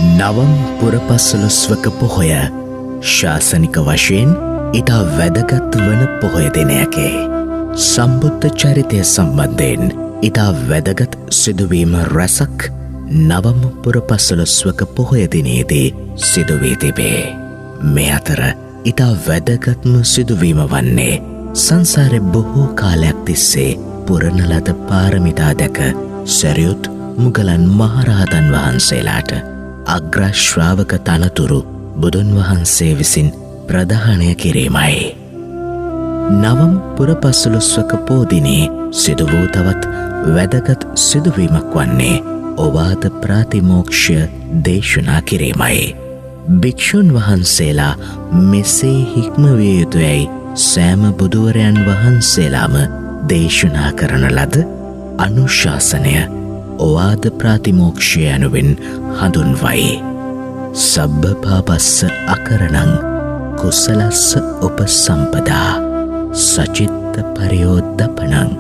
නවම් පුරපසළොස්වක පොහොය ශාසනික වශයෙන් ඉතා වැදගත් වන පොහොය දිනයකි. සම්බුද්ධ චරිතය සම්බන්ධයෙන් ඉතා වැදගත් සිදුවීම රැසක් නවම් පුරපසළොස්වක පොහොය දිනයේදී සිදුවී තිබේ. මේ අතර ඉතා වැදගත්ම සිදුවීම වන්නේ සංසාරෙ බොහෝ කාලයක් තිස්සේ පුරන ලද පාරමිතා දැක සැරියුත් මුගලන් මහරහතන් වහන්සේලාට අග්‍රශ්‍රාවක තනතුරු බුදුන් වහන්සේ විසින් ප්‍රදානය කිරීමයි. නවම් පුරපසළොස්වක පෝදිනේ සිදු වූ තවත් වැදගත් සිදුවීමක් වන්නේ ඔවාද ප්‍රාතිමෝක්ෂය දේශනා කිරීමයි. භික්ෂුන් වහන්සේලා මෙසේ හික්මවිය යුතුයයි සෑම බුදුවරයන් වහන්සේලාම දේශනා කරන ලද අනුශාසනය ඔවාද ප්‍රාතිමෝක්ෂය යනුවෙන් හඳුන්වයි. සබ්බ පාපස්ස අකරණං කුසලස්ස උපසම්පදා සචිත්ත පරියෝද්දපනං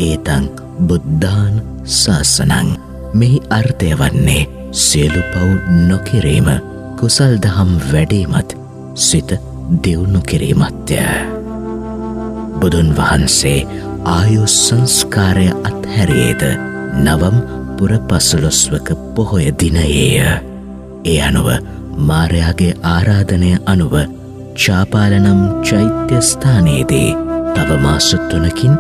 ඒතං බුද්ධාන ශාසනං. මෙහි අර්ථය වන්නේ සියලු පව් නොකිරීම, කුසල් දහම් වැඩීමත්, සිත දියුණු කිරීමත්ය. බුදුන් වහන්සේ ආයු සංස්කාරය අත්හැරියේද නවම් පුරපසළොස්වක පොහොය දිනයේය. ඒ අනුව මාරයාගේ ආරාධනය අනුව චාපාලනම් චෛත්‍ය ස්ථානයේදී තව මාස 3කින්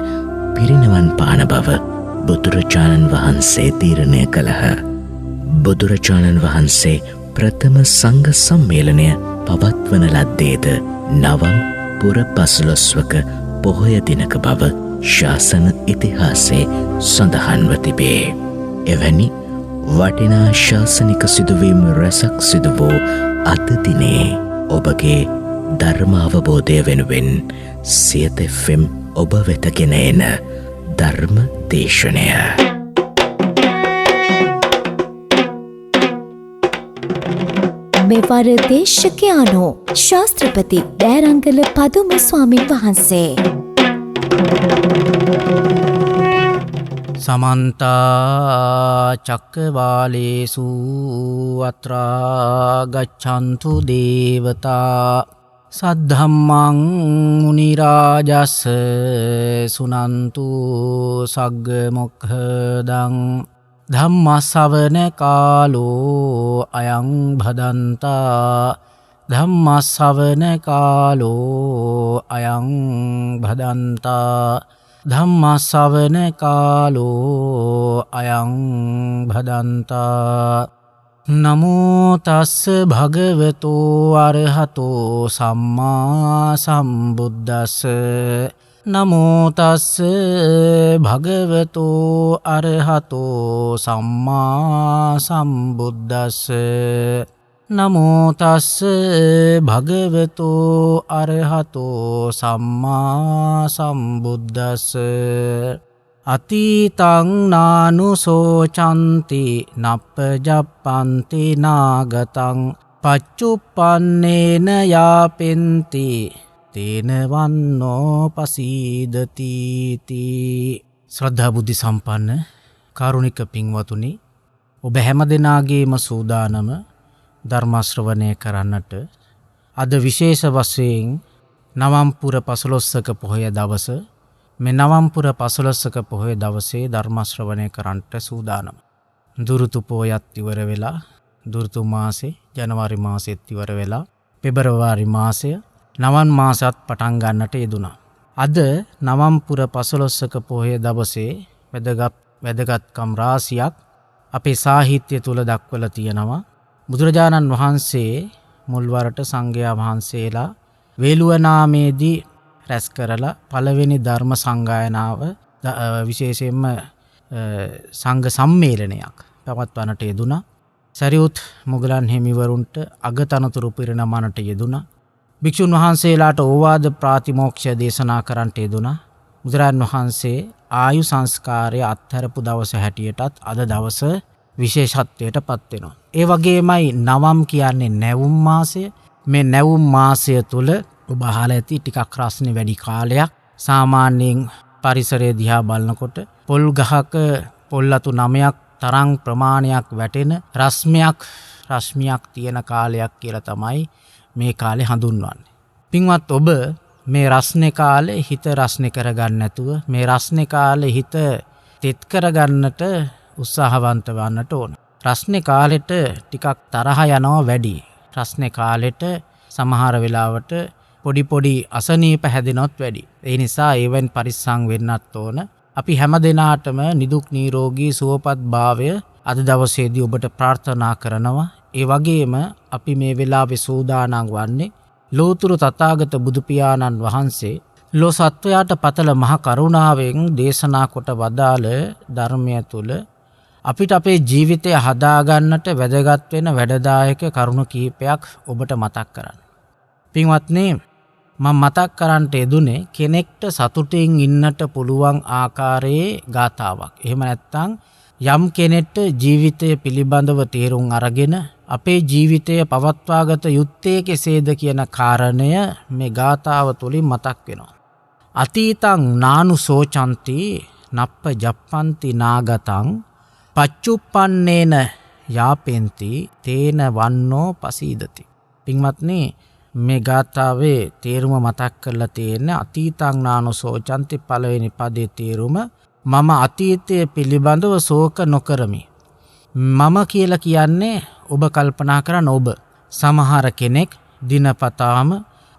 පිරිනිවන් පාන බව බුදුරජාණන් වහන්සේ තීරණය කළහ. බුදුරජාණන් වහන්සේ ප්‍රථම සංඝ සම්මේලනය පවත්වන ලද්දේද නවම් පුරපසළොස්වක පොහොය දිනක බව ශාසන ඉතිහාසයේ සඳහන්ව තිබේ. එවැනි වටිනා ශාසනික සිදුවීම් රැසක් සිදු වූ අද දිනේ ඔබගේ ධර්ම අවබෝධය වෙනුවෙන් සියත FM ඔබ වෙතගෙන එන ධර්ම දේශනය. මෙවර දේශකයානෝ ශාස්ත්‍රපති දෑරංගල පදුම ස්වාමීන් වහන්සේ. සමන්තා චක්කවාලේසු අත්‍රා ගච්ඡන්තු දේවතා සද්ධම්මං මුනි රාජස් සුනන්තු සග්ග මොක්ඛදං ධම්ම ශ්‍රවණ කාලෝ අයං භදන්තා ධම්ම ශ්‍රවණ කාලෝ අයං භදන්තා ධම්ම ශ්‍රවණ කාලෝ අයං භදන්තා. නමෝ තස්ස භගවතෝ අරහතෝ සම්මා සම්බුද්දස්ස. නමෝ තස්ස භගවතෝ අරහතෝ සම්මා සම්බුද්දස්ස. නමෝ තස්ස භගවතෝ අරහතෝ සම්මා සම්බුද්දස්ස. අතීතං නානුසෝචන්ති නප්පජප්පන්ති නාගතං පච්චුප්පන්නේන යාපෙන්ති තේන වන්නෝ පසීදති. ශ්‍රද්ධා බුද්ධ සම්පන්න කාරුණික පින්වතුනි, ඔබ හැම දෙනාගේම සූදානම ධර්ම ශ්‍රවණය කරන්නට අද විශේෂ වශයෙන් නවම් පුරපසළොස්වක පොහොය දවස, මේ නවම් පුරපසළොස්වක පොහොය දවසේ ධර්ම ශ්‍රවණය කරන්නට සූදානම්. දුරුතු පොයත් ඉවර වෙලා, දුරුතු මාසේ ජනවාරි මාසෙත් ඉවර වෙලා, පෙබරවාරි මාසය නවන් මාසත් පටන් ගන්නට යෙදුණා. අද නවම් පුරපසළොස්වක පොහොය දවසේ වැදගත්කම් රාශියක් අපේ සාහිත්‍ය තුල දක්වලා තියෙනවා. බුදුරජාණන් වහන්සේ මුල්වරට සංඝයා වහන්සේලා වේළුවනාමේදී රැස් කරලා පළවෙනි ධර්ම සංගායනාව විශේෂයෙන්ම සංඝ සම්මේලනයක් පවත්වන්නට යෙදුණා. සරියුත් මුගලන් හිමිවරුන්ට අගතනතුරු පිරිනමන්නට යෙදුණා. භික්ෂුන් වහන්සේලාට ඕවාද ප්‍රාතිමෝක්ෂය දේශනා කරන්නට යෙදුණා. බුදුරජාණන් වහන්සේ ආයු සංස්කාරය අත්හැරපු දවස හැටියටත් අද දවස විශේෂත්වයට පත් වෙනවා. ඒ වගේමයි නවම් කියන්නේ නැවුම් මාසය. මේ නැවුම් මාසය තුල ඔබ අහලා ඇති ටිකක් රස්නේ වැඩි කාලයක්. සාමාන්‍යයෙන් පරිසරය දිහා බලනකොට පොල් ගහක පොල් අතු 9ක් තරං ප්‍රමාණයක් වැටෙන රශ්මියක් තියෙන කාලයක් කියලා තමයි මේ කාලේ හඳුන්වන්නේ. පින්වත් ඔබ මේ රස්නේ කාලේ හිත රස්නේ කරගන්න නැතුව මේ රස්නේ කාලේ හිත තෙත් කරගන්නට උත්සාහවන්ත වන්නට ඕන. රස්නේ කාලෙට ටිකක් තරහ යනවා වැඩි. රස්නේ කාලෙට සමහර වෙලාවට පොඩි අසනීප හැදෙනොත් වැඩි. ඒ නිසා ඒවෙන් පරිස්සම් වෙන්නත් ඕන. අපි හැම දිනාටම නිදුක් නිරෝගී සුවපත් භාවය අද දවසේදී ඔබට ප්‍රාර්ථනා කරනවා. ඒ වගේම අපි මේ වෙලාවේ සූදානම් වන්නේ ලෝතුරු තථාගත බුදු පියාණන් වහන්සේ ලෝ සත්වයාට පතල මහ කරුණාවෙන් දේශනා කොට වදාළ ධර්මය තුල අපිට අපේ ජීවිතය හදාගන්නට වැදගත් වෙන වැඩදායක කරුණු කීපයක් ඔබට මතක් කරන්න. පින්වත්නි, මම මතක් කරන්නට යෙදුනේ කෙනෙක්ට සතුටින් ඉන්නට පුළුවන් ආකාරයේ ගාථාවක්. එහෙම නැත්නම් යම් කෙනෙක්ට ජීවිතය පිළිබඳව තේරුම් අරගෙන අපේ ජීවිතය පවත්වාගත යුත්තේ කෙසේද කියන කාරණය මේ ගාථාව තුලින් මතක් වෙනවා. අතීතං නානු සෝචන්ති නප්ප ජප්පන්ති නාගතං පච්චුප්පන්නේන යාපෙන්ති තේන වන්නෝ පසීදති. පින්වත්නි, මේ ගාථාවේ තේරුම මතක් කරලා තියෙන අතීතං නානු සෝචන්ති පළවෙනි පදේ තේරුම මම අතීතය පිළිබඳව ශෝක නොකරමි. මම කියලා කියන්නේ ඔබ කල්පනා කරන ඔබ. සමහර කෙනෙක් දිනපතාම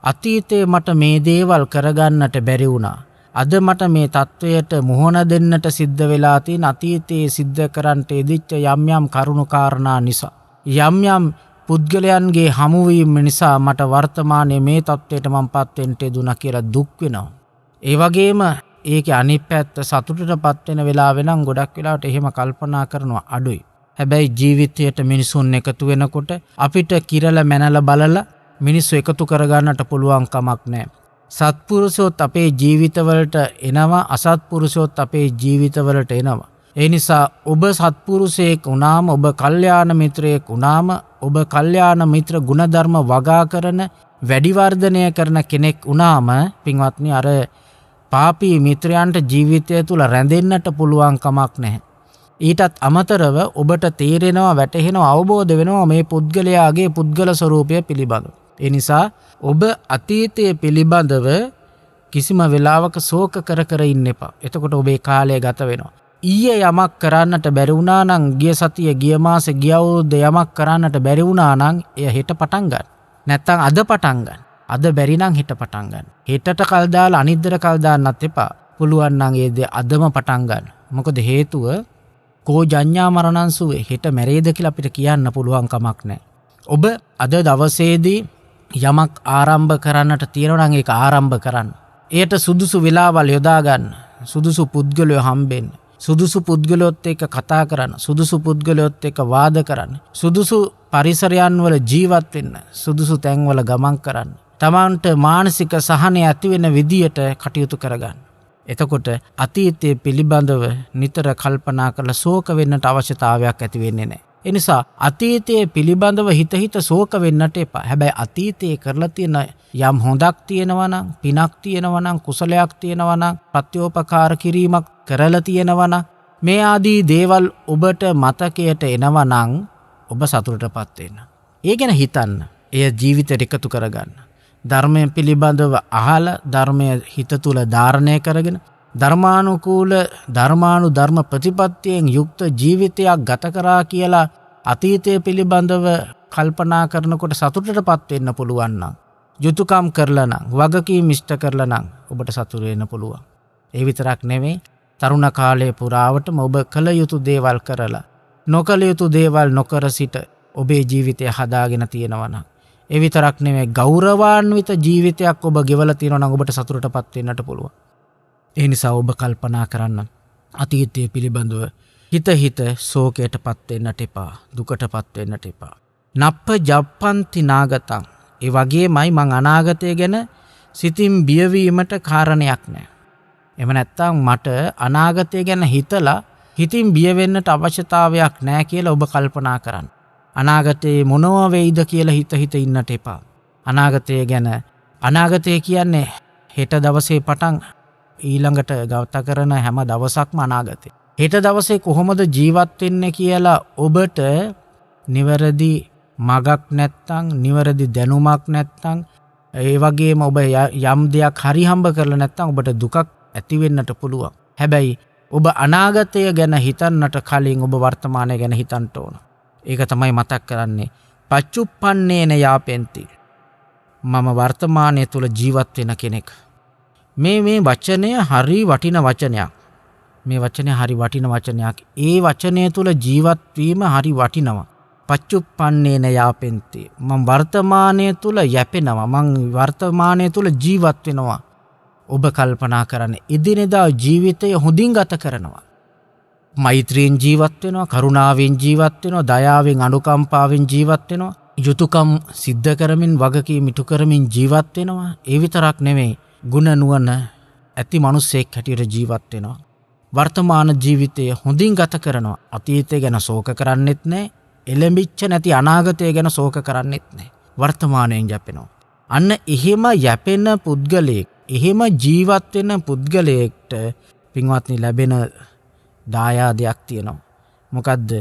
අතීතයේ මට මේ දේවල් කරගන්නට බැරි වුණා. අද මට මේ තත්වයට මුහුණ දෙන්නට සිද්ධ වෙලා තියෙන අතීතයේ සිද්ධ කරන්නට ඉදිච්ච යම් යම් කරුණු කාරණා නිසා යම් පුද්ගලයන්ගේ හමුවීම නිසා මට වර්තමානයේ මේ තත්වයට මමපත් වෙන්න දුනා කියලා දුක් වෙනවා. ඒ වගේම ඒකේ අනිත් පැත්ත සතුටටපත් වෙන වෙලාවෙ නම් ගොඩක් වෙලාවට එහෙම කල්පනා කරනවා අඩුයි. හැබැයි ජීවිතයට මිනිසුන් එකතු වෙනකොට අපිට කිරලා මැනලා බලලා මිනිස්සු එකතු කරගන්නට පුළුවන් කමක් නැහැ. සත්පුරුෂයෝත් අපේ ජීවිතවලට එනවා, අසත්පුරුෂයෝත් අපේ ජීවිතවලට එනවා. ඒ නිසා ඔබ සත්පුරුෂයෙක් වුණාම, ඔබ කල්යාණ මිත්‍රයෙක් වුණාම, ඔබ කල්යාණ මිත්‍ර ගුණධර්ම වගා කරන වැඩි වර්ධනය කරන කෙනෙක් වුණාම පින්වත්නි, අර පාපී මිත්‍රයන්ට ජීවිතය තුල රැඳෙන්නට පුළුවන් කමක් නැහැ. ඊටත් අමතරව ඔබට තේරෙනවා, වැටහෙනවා, අවබෝධ වෙනවා මේ පුද්ගලයාගේ පුද්ගල ස්වરૂපය පිළිබඳව. ඒ නිසා ඔබ අතීතයේ පිළිබඳව කිසිම වෙලාවක ශෝක කර ඉන්න එපා. එතකොට ඔබේ කාලය ගත වෙනවා. ඊයේ යමක් කරන්නට බැරි වුණා නම්, ගිය සතිය, ගිය මාසේ, ගිය අවුරුද්දේ යමක් කරන්නට බැරි වුණා නම් එය හෙට පටන් ගන්න. නැත්තම් අද පටන් ගන්න. අද බැරි නම් හෙට පටන් ගන්න. හෙටට කල් දාලා අනිද්දට කල් දාන්නත් එපා. පුළුවන් නම් ඒ දේ අදම පටන් ගන්න. මොකද හේතුව කෝ ජඤ්ඤා මරණං සුවේ, හෙට මැරෙයිද කියලා අපිට කියන්න පුළුවන් කමක් නැහැ. ඔබ අද දවසේදී යමක් ආරම්භ කරන්නට තියෙනවා නම් ඒක ආරම්භ කරන්න. එයට සුදුසු වෙලාවල් යොදා ගන්න. සුදුසු පුද්ගලයෝ හම්බෙන්න. සුදුසු පුද්ගලයොත් එක්ක කතා කරන්න. සුදුසු පුද්ගලයොත් එක්ක වාද කරන්න. සුදුසු පරිසරයන් වල ජීවත් වෙන්න. සුදුසු තැන්වල ගමන් කරන්න. තමන්ට මානසික සහනය ඇති වෙන විදියට කටයුතු කරගන්න. එතකොට අතීතයේ පිළිබඳව නිතර කල්පනා කරලා ශෝක වෙන්නට අවශ්‍යතාවයක් ඇති වෙන්නේ නැහැ. ඒ නිසා අතීතයේ පිළිබඳව හිත ශෝක වෙන්නට එපා. හැබැයි අතීතයේ කරලා තියෙන යම් හොඳක් තියෙනවා නම්, පිනක් තියෙනවා නම්, කුසලයක් තියෙනවා නම්, ප්‍රත්‍යෝපකාර කිරීමක් කරලා තියෙනවා නම්, මේ ආදී දේවල් ඔබට මතකයට එනවා නම් ඔබ සතුටටපත් වෙන්න. ඒ ගැන හිතන්න. එය ජීවිතයට එකතු කරගන්න. ධර්මය පිළිබඳව අහලා, ධර්මය හිත තුල ධාරණය කරගෙන, ධර්මානුකූල ධර්ම ප්‍රතිපත්තියෙන් යුක්ත ජීවිතයක් ගත කරා කියලා අතීතය පිළිබඳව කල්පනා කරනකොට සතුටටපත් වෙන්න පුළුවන් නම්, යුතුයකම් කරලා නම්, වගකීම් ඉෂ්ට කරලා නම් ඔබට සතුට වෙන්න පුළුවන්. ඒ විතරක් නෙමෙයි, තරුණ කාලයේ පුරාවටම ඔබ කළ යුතු දේවල් කරලා, නොකළ යුතු දේවල් නොකර සිට ඔබේ ජීවිතය හදාගෙන තියෙනවා නම්, ඒ විතරක් නෙමෙයි, ගෞරවාන්විත ජීවිතයක් ඔබ ගෙවලා තියෙනවා නම් ඔබට සතුටටපත් වෙන්නට පුළුවන්. ඒ නිසා ඔබ කල්පනා කරන්න, අතීතය පිළිබඳව හිත ශෝකයටපත් වෙන්නට එපා, දුකටපත් වෙන්නට එපා. නප්ප ජප්පන්ති නාගතං. ඒ වගේමයි මං අනාගතය ගැන සිතින් බියවීමට කාරණයක් නැහැ. එහෙම නැත්නම් මට අනාගතය ගැන හිතලා හිතින් බිය වෙන්නට අවශ්‍යතාවයක් නැහැ කියලා ඔබ කල්පනා කරන්න. අනාගතේ මොනවා වෙයිද කියලා හිත ඉන්නට එපා. අනාගතය කියන්නේ හෙට දවසේ පටන් ඊළඟට ගත කරන හැම දවසක්ම අනාගතේ. හෙට දවසේ කොහොමද ජීවත් වෙන්නේ කියලා ඔබට නිවැරදි මගක් නැත්තම් නිවැරදි දැනුමක් නැත්තම් ඒ වගේම ඔබ යම් දෙයක් හරි හම්බ කරලා නැත්තම් ඔබට දුකක් ඇති වෙන්නට පුළුවන්. හැබැයි ඔබ අනාගතය ගැන හිතන්නට කලින් ඔබ වර්තමානය ගැන හිතන්න ඕන. ඒක තමයි මතක් කරන්නේ. පච්චුප්පන්නේන යාපෙන්ති. මම වර්තමානය තුල ජීවත් වෙන කෙනෙක්. මේ වචනය හරි වටින වචනයක්. මේ වචනේ හරි වටින වචනයක්. ඒ වචනය තුල ජීවත් වීම හරි වටිනවා. පච්චුප්පන්නේන යාපෙන්ති. මම වර්තමානය තුල යැපෙනවා. මම වර්තමානය තුල ජීවත් වෙනවා. ඔබ කල්පනා කරන්න එදිනෙදා ජීවිතය හොඳින් ගත කරනවා. මෛත්‍රියෙන් ජීවත් වෙනවා, කරුණාවෙන් ජීවත් වෙනවා, දයාවෙන් අනුකම්පාවෙන් ජීවත් වෙනවා, යුතුයකම් සිද්ධ කරමින් වගකීම් ඉටු කරමින් ජීවත් වෙනවා. ඒ විතරක් නෙමෙයි ගුණ නුවණ ඇති මිනිසෙක් හැටියට ජීවත් වෙනවා. වර්තමාන ජීවිතය හොඳින් ගත කරනවා. අතීතය ගැන ශෝක කරන්නෙත් නැහැ. එළඹිච්ච නැති අනාගතය ගැන ශෝක කරන්නෙත් නැහැ. වර්තමානයෙන් යැපෙනවා. අන්න එහෙම යැපෙන පුද්ගලයෙක්, එහෙම ජීවත් වෙන පුද්ගලයෙක්ට පින්වත්නි ලැබෙන දායාදයක් තියෙනවා. මොකද්ද?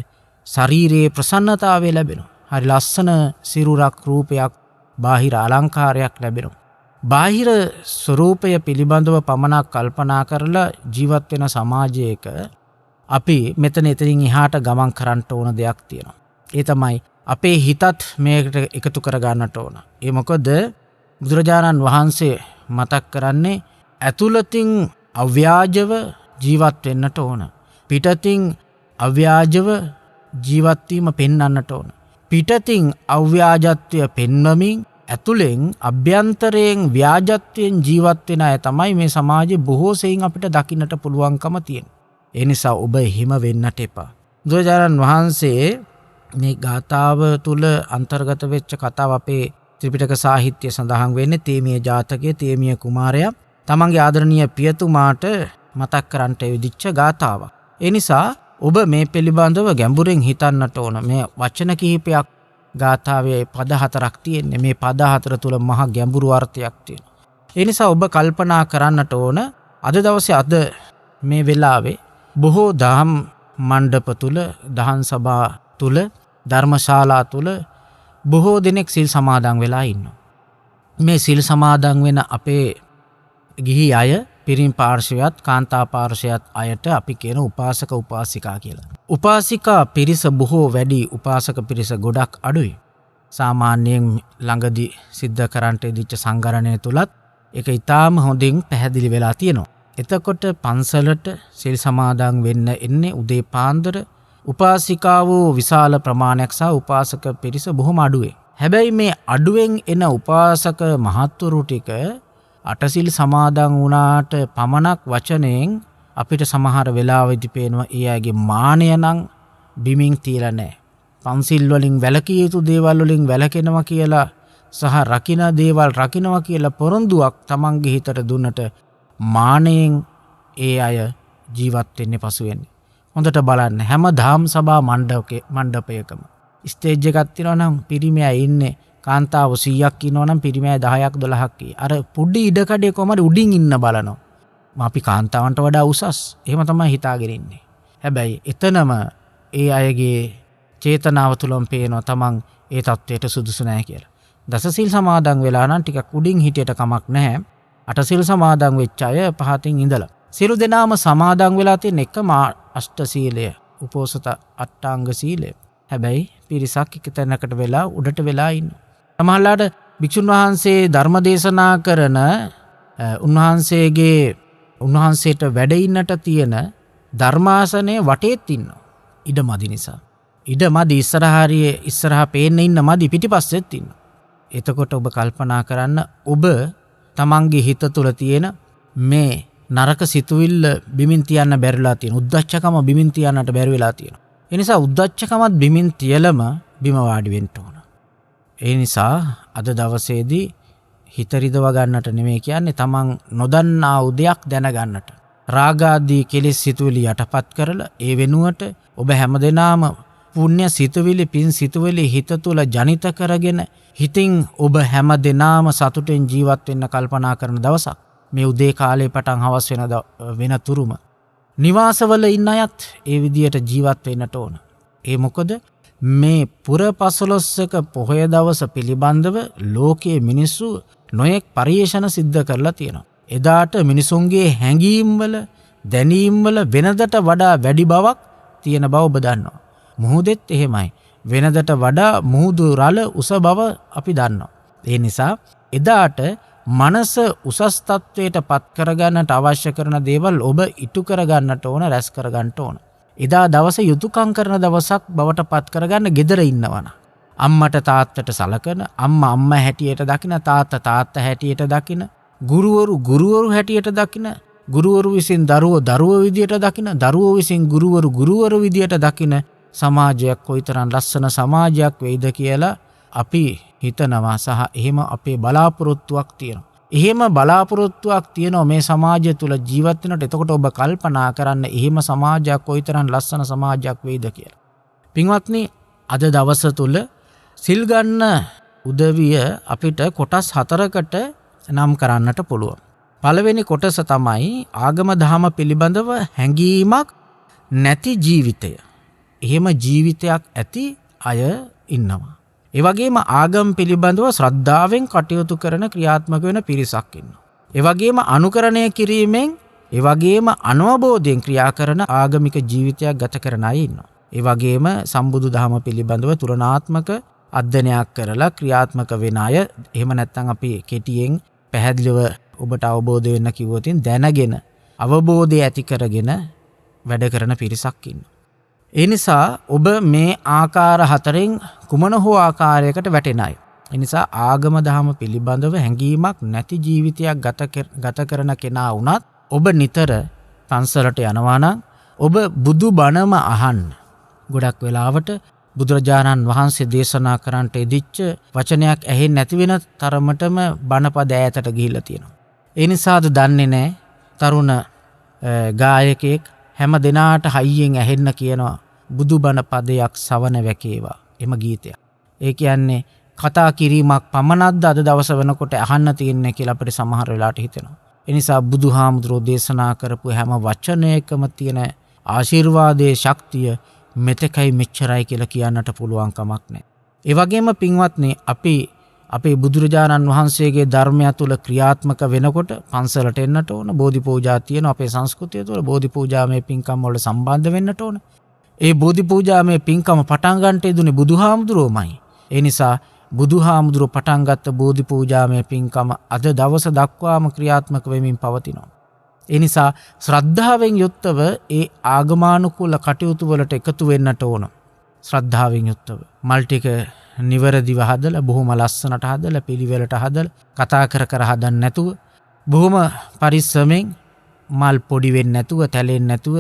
ශරීරයේ ප්‍රසන්නතාවය ලැබෙනවා. හරි ලස්සන සිරුරක්, රූපයක්, බාහිර අලංකාරයක් ලැබෙනවා. බාහිර ස්වરૂපය පිළිබඳව පමණක් කල්පනා කරලා ජීවත් වෙන සමාජයක අපි මෙතන එතනින් එහාට ගමන් කරන්න ඕන දෙයක් තියෙනවා. ඒ තමයි අපේ හිතත් මේකට එකතු කර ගන්නට ඕන. ඒ මොකද බුදුරජාණන් වහන්සේ මතක් කරන්නේ ඇතුළතින් අව්‍යාජව ජීවත් වෙන්නට ඕන. පිටතින් අව්‍යාජව ජීවත් වීම පෙන්වන්නට ඕන. පිටතින් අව්‍යාජත්වය පෙන්වමින් ඇතුළෙන් අභ්‍යන්තරයෙන් ව්‍යාජත්වයෙන් ජීවත් වෙන අය තමයි මේ සමාජයේ බොහෝ සෙයින් අපිට දකින්නට පුළුවන්කම තියෙන්නේ. ඒ නිසා ඔබ හිම වෙන්නට එපා. බුදුරජාණන් වහන්සේ මේ ගාථාව තුල අන්තර්ගත වෙච්ච කතාව අපේ ත්‍රිපිටක සාහිත්‍යයේ සඳහන් වෙන්නේ තේමිය ජාතකයේ තේමිය කුමාරයා තමන්ගේ ආදරණීය පියතුමාට මතක් කරන්නට යොදිච්ච ගාථාවක්. ඒ නිසා ඔබ මේ පිළිබඳව ගැඹුරින් හිතන්නට ඕන. මේ වචන කිහිපයක් ගාථාවේ පද හතරක් තියෙන්නේ. මේ පද හතර තුල මහ ගැඹුරු අර්ථයක් තියෙනවා. ඒ නිසා ඔබ කල්පනා කරන්නට ඕන අද දවසේ අද මේ වෙලාවේ බොහෝ දහම් මණ්ඩප තුල, දහම් සභා තුල, ධර්මශාලා තුල බොහෝ දෙනෙක් සිල් සමාදන් වෙලා ඉන්නවා. මේ සිල් සමාදන් වෙන අපේ ගිහි අය පිරිම් පාර්ශවයත් කාන්තා පාර්ශවයත් අයට අපි කියන උපාසක උපාසිකා කියලා. උපාසිකා පිරිස බොහෝ වැඩි, උපාසක පිරිස ගොඩක් අඩුයි. සාමාන්‍යයෙන් ළඟදී සිද්ධ කරන්නට ඉදිච්ච සංගරණය තුලත් ඒක ඊටාම හොඳින් පැහැදිලි වෙලා තියෙනවා. එතකොට පන්සලට සිල් සමාදන් වෙන්න එන්නේ උදේ පාන්දර උපාසිකාවෝ විශාල ප්‍රමාණයක් සහ උපාසක පිරිස බොහොම අඩුවේ. හැබැයි මේ අඩුවෙන් එන උපාසක මහත්වරු ටික අටසිල් සමාදන් වුණාට පමණක් වචනයෙන් අපිට සමහර වෙලාවෙදි පේනවා ඒ අයගේ මානය නම් බිමින් තියලා නැහැ. පන්සිල් වලින් වැළකී යුතු දේවල් වලින් වැළකෙනවා කියලා සහ රකින්න දේවල් රකින්නවා කියලා පොරොන්දුවක් තමන්ගේ හිතට දුන්නට මානයෙන් ඒ අය ජීවත් වෙන්නේ පසු වෙන්නේ. හොඳට බලන්න හැම දහම් සභා මණ්ඩපයකම ස්ටේජ් එකක් තියෙනවා නම් පිරිමියා ඉන්නේ කාන්තාව 100ක් ඉන්නවා නම් පිරිමියා 10ක් 12ක් අර පුඩි ඉඩකඩේ කොහමද උඩින් ඉන්න බලනවා. අපි කාන්තාවන්ට වඩා උසස්. එහෙම තමයි හිතාගෙන ඉන්නේ. හැබැයි එතනම ඒ අයගේ චේතනාව තුලම පේනවා තමන් ඒ தത്വයට සුදුසු නැහැ කියලා. දසසිල් සමාදන් වෙලා නම් ටිකක් උඩින් හිටියට කමක් නැහැ. අටසිල් සමාදන් වෙච්ච අය පහතින් ඉඳලා. සියලු දෙනාම සමාදන් වෙලා තියෙන එකම අෂ්ට සීලය, උපෝසත අට්ටාංග සීලය. හැබැයි පිරිසක් එක තැනකට වෙලා උඩට වෙලා ඉන්නවා. සමහරලාට භික්ෂුන් වහන්සේ ධර්ම දේශනා කරන උන්වහන්සේට වැඩ ඉන්නට තියෙන ධර්මාසනයේ වටේත් ඉන්නවා. ඉඩමදි නිසා. ඉඩමදි ඉස්සරහා පේන්න ඉන්න මදි පිටිපස්සෙත් ඉන්නවා. එතකොට ඔබ කල්පනා කරන්න ඔබ තමන්ගේ හිත තුළ තියෙන මේ නරක සිතුවිල්ල බිමින් තියන්න බැරිලා තියෙන. උද්දච්චකම බිමින් තියන්නට බැරි වෙලා තියෙනවා. ඒ නිසා උද්දච්චකමත් බිමින් තියලම බිම වාඩි වෙන්න ඕන. ඒ නිසා අද දවසේදී හිත රිදව ගන්නට නෙමෙයි කියන්නේ තමන් නොදන්නා උදයක් දැනගන්නට. රාගාදී කෙලෙස් සිතුවිලි යටපත් කරලා ඒ වෙනුවට ඔබ හැමදෙනාම පුණ්‍ය සිතුවිලි, පින් සිතුවිලි හිත තුළ ජනිත කරගෙන හිතින් ඔබ හැමදෙනාම සතුටෙන් ජීවත් වෙන්න කල්පනා කරන දවසක් මේ උදේ කාලේ පටන් හවස් වෙන තුරුම නිවාසවල ඉන්න අයත් ඒ විදියට ජීවත් වෙන්නට ඕන. ඒ මොකද මේ පුර 15ක පොහොය දවස පිළිබඳව ලෝකයේ මිනිස්සු නොයෙක් පරිේෂණ සිද්ධ කරලා තියෙනවා. එදාට මිනිසුන්ගේ හැඟීම්වල දැනීම්වල වෙනදට වඩා වැඩි බවක් තියෙන බව ඔබ දන්නවා. මුහුදෙත් එහෙමයි. වෙනදට වඩා මුහුදු රළ උස බව අපි දන්නවා. ඒ නිසා එදාට මනස උසස් තත්වයට පත් කරගන්නට අවශ්‍ය කරන දේවල් ඔබ ඉටු කරගන්නට ඕන, රැස් කරගන්නට ඕන. එදා දවසේ යුතුයකම් කරන දවසක් බවට පත් කරගන්න gedara ඉන්නවන. අම්මට තාත්තට සලකන, අම්මා අම්මා හැටියට දකින, තාත්තා තාත්තා හැටියට දකින, ගුරුවරු හැටියට දකින, ගුරුවරු විසින් දරුවෝ විදියට දකින, දරුවෝ විසින් ගුරුවරු විදියට දකින සමාජයක් කොයිතරම් ලස්සන සමාජයක් වෙයිද කියලා අපි හිතනවා සහ එහෙම අපේ බලාපොරොත්තුවක් තියෙනවා. එහෙම බලාපොරොත්තුවක් තියෙනවා මේ සමාජය තුල ජීවත් වෙනකොට. එතකොට ඔබ කල්පනා කරන්න එහෙම සමාජයක් කොයිතරම් ලස්සන සමාජයක් වෙයිද කියලා. පින්වත්නි, අද දවස තුල සිල් ගන්න උදවිය අපිට කොටස් 4කට නම් කරන්නට පුළුවන්. පළවෙනි කොටස තමයි ආගම දහම පිළිබඳව හැඟීමක් නැති ජීවිතය. එහෙම ජීවිතයක් ඇති අය ඉන්නවා. ඒ වගේම ආගම පිළිබඳව ශ්‍රද්ධාවෙන් කටයුතු කරන ක්‍රියාත්මක වෙන පිරිසක් ඉන්නවා. ඒ වගේම අනුකරණය කිරීමෙන්, ඒ වගේම අනවබෝධයෙන් ක්‍රියා කරන ආගමික ජීවිතයක් ගත කරන අය ඉන්නවා. ඒ වගේම සම්බුදු දහම පිළිබඳව තුලනාත්මක අධ්‍යයනයක් කරලා ක්‍රියාත්මක වෙන අය, එහෙම නැත්නම් අපි කෙටියෙන් පැහැදිලිව ඔබට අවබෝධ වෙන්න කිව්වොත් දැනගෙන අවබෝධය ඇති කරගෙන වැඩ කරන පිරිසක් ඉන්නවා. ඒ නිසා ඔබ මේ ආකාර 4න් කුමන හෝ ආකාරයකට වැටෙන අය. ඒ නිසා ආගම දහම පිළිබඳව හැඟීමක් නැති ජීවිතයක් ගත කරන කෙනා වුණත් ඔබ නිතර පන්සලට යනවා නම් ඔබ බුදු බණම අහන්න. ගොඩක් වෙලාවට බුදුරජාණන් වහන්සේ දේශනා කරන්නට ඉදිච්ච වචනයක් ඇහෙන්නේ නැති වෙන තරමටම බණපද ඈතට ගිහිල්ලා තියෙනවා. ඒ නිසාද දන්නේ නැහැ තරුණ ගායකයෙක් හැම දිනාට හයියෙන් ඇහෙන්න කියනවා බුදුබණ පදයක් සවන වැකේවා. එම ගීතයක්. ඒ කියන්නේ කතා කිරීමක් පමණක්ද අද දවස වෙනකොට අහන්න තියෙන්නේ කියලා අපිට සමහර වෙලාවට හිතෙනවා. ඒ නිසා බුදුහාමුදුරෝ දේශනා කරපු හැම වචනයකම තියෙන ආශිර්වාදයේ ශක්තිය මෙතකයි මෙච්චරයි කියලා කියන්නට පුළුවන් කමක් නැහැ. ඒ වගේම පින්වත්නි, අපි අපේ බුදුරජාණන් වහන්සේගේ ධර්මය තුළ ක්‍රියාත්මක වෙනකොට පන්සලට එන්නට ඕන. බෝධි පූජා තියෙන අපේ සංස්කෘතිය තුළ බෝධි පූජාමය පින්කම් වල සම්බන්ධ වෙන්නට ඕන. ඒ බෝධි පූජාමය පින්කම පටන් ගන්නට යෙදුනේ බුදුහාමුදුරුවෝමයි. ඒ නිසා බුදුහාමුදුරුවෝ පටන් ගත්ත බෝධි පූජාමය පින්කම අද දවස දක්වාම ක්‍රියාත්මක වෙමින් පවතිනවා. ඒ නිසා ශ්‍රද්ධාවෙන් යුක්තව ඒ ආගමානුකූල කටයුතු වලට එකතු වෙන්නට ඕන. ශ්‍රද්ධාවෙන් යුක්තව මල් ටික නිවැරදිව හදලා, බොහොම ලස්සනට හදලා, පිළිවෙලට හදලා, කතා කර හදන්න නැතුව, බොහොම පරිස්සමෙන් මල් පොඩි වෙන්නේ නැතුව, තැලෙන්නේ නැතුව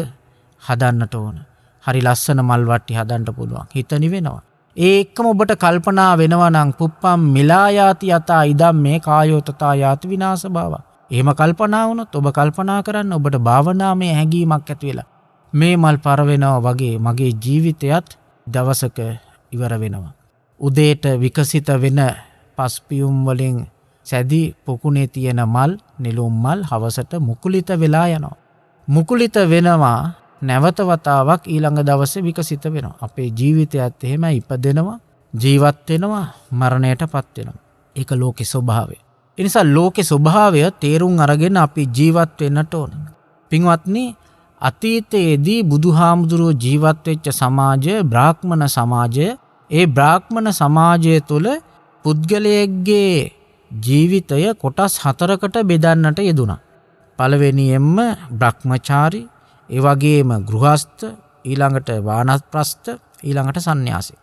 හදන්නට ඕන. හරි ලස්සන මල් වට්ටි හදන්න පුළුවන්. හිත නිවෙනවා. ඒ එක්කම ඔබට කල්පනා වෙනවා නම් පුප්පම් මිලායාති යතා ඉදම් මේ කායෝ තථා යාති විනාශ භාව. එහෙම කල්පනා වුණොත් ඔබ කල්පනා කරන්න ඔබට භාවනාමය හැඟීමක් ඇති වෙලා මේ මල් පර වෙනවා වගේ මගේ ජීවිතයත් දවසක ඉවර වෙනවා. උදේට විකසිත වෙන පස්පියුම් වලින් සැදි පොකුණේ තියෙන මල්, නිලුම් මල් හවසට මුකුලිත වෙලා යනවා. මුකුලිත වෙනවා, නැවත වතාවක් ඊළඟ දවසේ විකසිත වෙනවා. අපේ ජීවිතයත් එහෙම ඉපදෙනවා, ජීවත් වෙනවා, මරණයටපත් වෙනවා. ඒක ලෝකේ ස්වභාවය. ඒ නිසා ලෝකේ ස්වභාවය තේරුම් අරගෙන අපි ජීවත් වෙන්නට ඕන. පින්වත්නි, අතීතයේදී බුදුහාමුදුරුවෝ ජීවත් වෙච්ච සමාජය බ්‍රාහ්මණ සමාජය. ඒ බ්‍රාහ්මණ සමාජය තුළ පුද්ගලයෙක්ගේ ජීවිතය කොටස් 4කට බෙදන්නට යෙදුණා. පළවෙනියෙන්ම බ්‍රහ්මචාරී, ඒ වගේම ගෘහස්ත, ඊළඟට වානප්‍රස්ත, ඊළඟට සන්න්‍යාසී.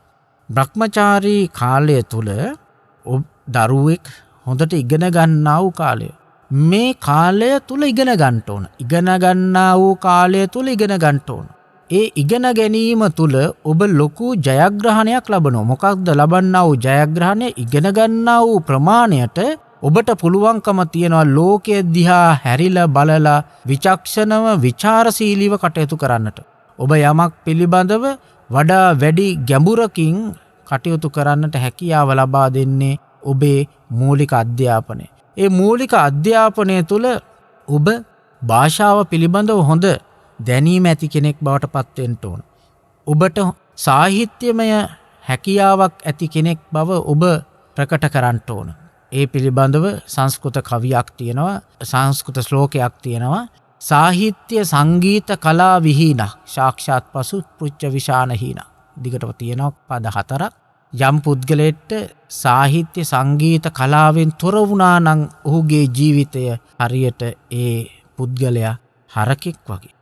බ්‍රහ්මචාරී කාලය තුළ දරුවෙක් හොඳට ඉගෙන ගන්නා වූ කාලය. මේ කාලය තුල ඉගෙන ගන්න ඕන. ඉගෙන ගන්නා වූ කාලය තුල ඉගෙන ගන්න ඕන. ඒ ඉගෙන ගැනීම තුල ඔබ ලොකු ජයග්‍රහණයක් ලබනවා. මොකක්ද ලබන්නා වූ ජයග්‍රහණය? ඉගෙන ගන්නා වූ ප්‍රමාණයට ඔබට පුළුවන්කම තියනවා ලෝකයේ දිහා හැරිලා බලලා විචක්ෂණව විචාරශීලීව කටයුතු කරන්නට. ඔබ යමක් පිළිබඳව වඩා වැඩි ගැඹුරකින් කටයුතු කරන්නට හැකියාව ලබා දෙන්නේ ඔබේ මූලික අධ්‍යාපනය. ඒ මූලික අධ්‍යාපනය තුළ ඔබ භාෂාව පිළිබඳව හොඳ දැනීම ඇති කෙනෙක් බවට පත් වෙන්න ඕන. ඔබට සාහිත්‍යමය හැකියාවක් ඇති කෙනෙක් බව ඔබ ප්‍රකට කරන්න ඕන. ඒ පිළිබඳව සංස්කෘත කවියක් තියෙනවා, සංස්කෘත ශ්ලෝකයක් තියෙනවා. සාහිත්‍ය සංගීත කලා විහීන සාක්ෂාත් පසු පුච්ච විශානහීන. දිගටම තියෙනවා පද 4ක්. යම් පුද්ගලයෙක්ට සාහිත්‍ය සංගීත කලාවෙන් තොර වුණා නම් ඔහුගේ ජීවිතය හරියට ඒ පුද්ගලයා හරකෙක් වගේ.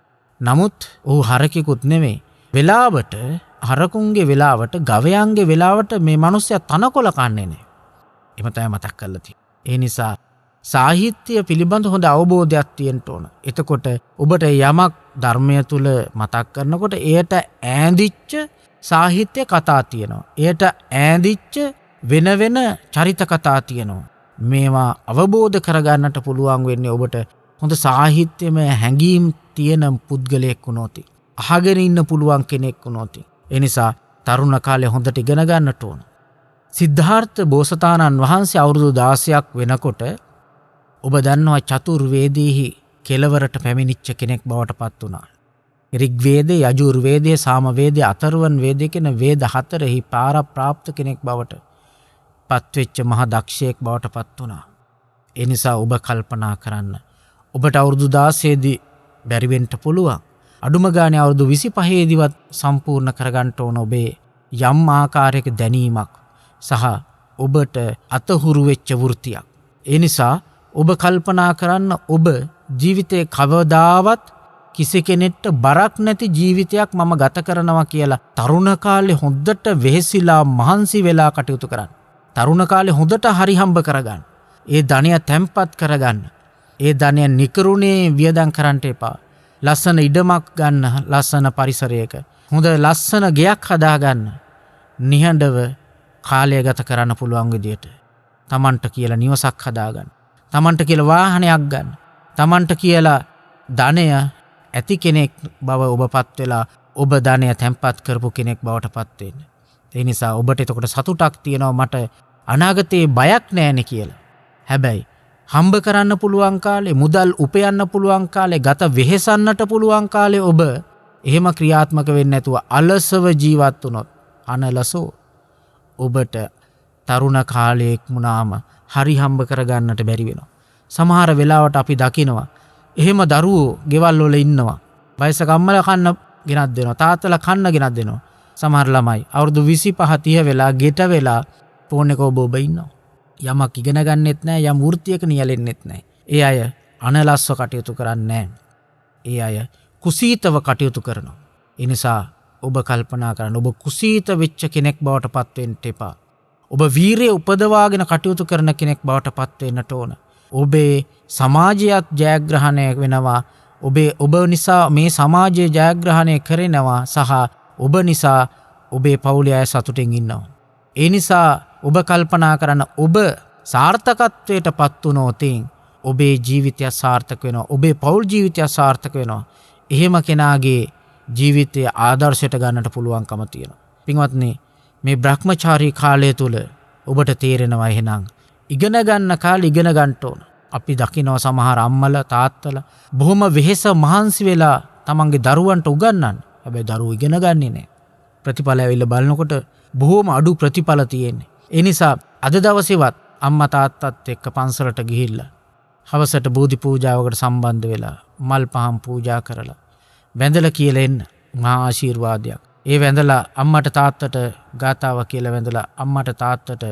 නමුත් ඔහු හරකෙකුත් නෙමෙයි. වෙලාවට හරකුන්ගේ වෙලාවට ගවයන්ගේ වෙලාවට මේ මිනිස්සයා තනකොළ කන්නේ නැහැ. එහෙම තමයි මතක් කරලා තියෙන්නේ. ඒ නිසා සාහිත්‍ය පිළිබඳ හොඳ අවබෝධයක් තියෙන්න ඕන. එතකොට ඔබට යමක් ධර්මය තුල මතක් කරනකොට එයට ඈඳිච්ච සාහිත්‍ය කතා තියෙනවා. එයට ඈඳිච්ච වෙන වෙන චරිත කතා තියෙනවා. මේවා අවබෝධ කරගන්නට පුළුවන් වෙන්නේ ඔබට හොඳ සාහිත්‍යමය හැඟීම් තියෙන පුද්ගලයෙක් වුණොත්. අහගෙන ඉන්න පුළුවන් කෙනෙක් වුණොත්. ඒ නිසා තරුණ කාලේ හොඳට ඉගෙන ගන්නට ඕන. සිද්ධාර්ථ බෝසතාණන් වහන්සේ අවුරුදු 16ක් වෙනකොට ඔබ දන්නවා චතුර්වේදීහි කෙලවරට පැමිණිච්ච කෙනෙක් බවට පත් වුණා. ඍග්වේදේ, යජුර්වේදේ, සාමවේදේ, අතර්වණ වේදේ කියන වේද 4හි පාරප්‍රාප්ත කෙනෙක් බවට පත්වෙච්ච මහා දක්ෂයෙක් බවට පත් වුණා. ඒ නිසා ඔබ කල්පනා කරන්න. ඔබට අවුරුදු 16 දී බැරි වෙන්න පුළුවන්. අඩුම ගානේ අවුරුදු 25 දිවත් සම්පූර්ණ කරගන්න ඕන ඔබේ යම් ආකාරයක දැනීමක් සහ ඔබට අතහුරු වෙච්ච වෘත්තියක්. ඒ නිසා ඔබ කල්පනා කරන්න ඔබ ජීවිතේ කවදාවත් කිසි කෙනෙක්ට බරක් නැති ජීවිතයක් මම ගත කරනවා කියලා තරුණ කාලේ හොඳට වෙහෙසිලා මහන්සි වෙලා කටයුතු කරන්න. තරුණ කාලේ හොඳට හරි හම්බ කරගන්න. ඒ ධනය තැම්පත් කරගන්න. ඒ ධනය නිකරුණේ වියදම් කරන්න එපා. ලස්සන ඉඩමක් ගන්න, ලස්සන පරිසරයක හොඳ ලස්සන ගෙයක් හදාගන්න. නිහඬව කාලය ගත කරන්න පුළුවන් විදියට තමන්ට කියලා නිවසක් හදාගන්න. තමන්ට කියලා වාහනයක් ගන්න. තමන්ට කියලා ධනය ඇති කෙනෙක් බව ඔබපත් වෙලා ඔබ ධනය තැම්පත් කරපු කෙනෙක් බවට පත් වෙන්න. ඒ නිසා ඔබට එතකොට සතුටක් තියෙනවා මට අනාගතේ බයක් නැහැනේ කියලා. හැබැයි හම්බ කරන්න පුළුවන් කාලේ, මුදල් උපයන්න පුළුවන් කාලේ, ගත වෙහෙසන්නට පුළුවන් කාලේ ඔබ එහෙම ක්‍රියාත්මක වෙන්නේ නැතුව අලසව ජීවත් වුණොත් අනලසෝ ඔබට තරුණ කාලයක් මුණාම හරි හම්බ කරගන්නට බැරි වෙනවා. සමහර වෙලාවට අපි දකිනවා එහෙම දරුවෝ ගෙවල් වල ඉන්නවා. වයසක අම්මලා කන්න ගෙනත් දෙනවා, තාත්තලා කන්න ගෙනත් දෙනවා. සමහර ළමයි අවුරුදු 25 30 වෙලා ගෙට වෙලා ෆෝන් එක ඔබ ඉන්නවා. යමක් ඉගෙන ගන්නෙත් නැහැ, යම් වෘත්තියක නියැලෙන්නෙත් නැහැ. ඒ අය අනලස්ව කටයුතු කරන්නේ නැහැ. ඒ අය කුසීතව කටයුතු කරනවා. ඒ නිසා ඔබ කල්පනා කරන්න ඔබ කුසීත වෙච්ච කෙනෙක් බවට පත් වෙන්න එපා. ඔබ වීරිය උපදවාගෙන කටයුතු කරන කෙනෙක් බවට පත් වෙන්නට ඕන. ඔබේ සමාජයත් ජයග්‍රහණය වෙනවා. ඔබ නිසා මේ සමාජය ජයග්‍රහණය කරනවා සහ ඔබ නිසා ඔබේ පවුලේ අය සතුටින් ඉන්නවා. ඒ නිසා ඔබ කල්පනා කරන්න ඔබ සාර්ථකත්වයට පත් වුණොත් ඔබේ ජීවිතය සාර්ථක වෙනවා. ඔබේ පෞල් ජීවිතය සාර්ථක වෙනවා. එහෙම කෙනාගේ ජීවිතය ආදර්ශයට ගන්නට පුළුවන්කම තියෙනවා. පින්වත්නි, මේ බ්‍රහ්මචාරී කාලය තුල ඔබට තේරෙනවා එහෙනම් ඉගෙන ගන්න කාලේ ඉගෙන ගන්න ඕන. අපි දකිනවා සමහර අම්මලා තාත්තලා බොහොම වෙහෙස මහන්සි වෙලා තමන්ගේ දරුවන්ට උගන්වන්න. හැබැයි දරුවෝ ඉගෙන ගන්නේ නැහැ. ප්‍රතිඵල ඇවිල්ලා බලනකොට බොහොම අඩු ප්‍රතිඵල තියෙන්නේ. ඒ නිසා අද දවසේවත් අම්මා තාත්තත් එක්ක පන්සලට ගිහිල්ලා හවසට බෝධි පූජාවකට සම්බන්ධ වෙලා මල් පහන් පූජා කරලා වැඳලා කියලා එන්න මහා ආශිර්වාදයක්. ඒ වැඳලා අම්මට තාත්තට ගාතාව කියලා වැඳලා අම්මට තාත්තට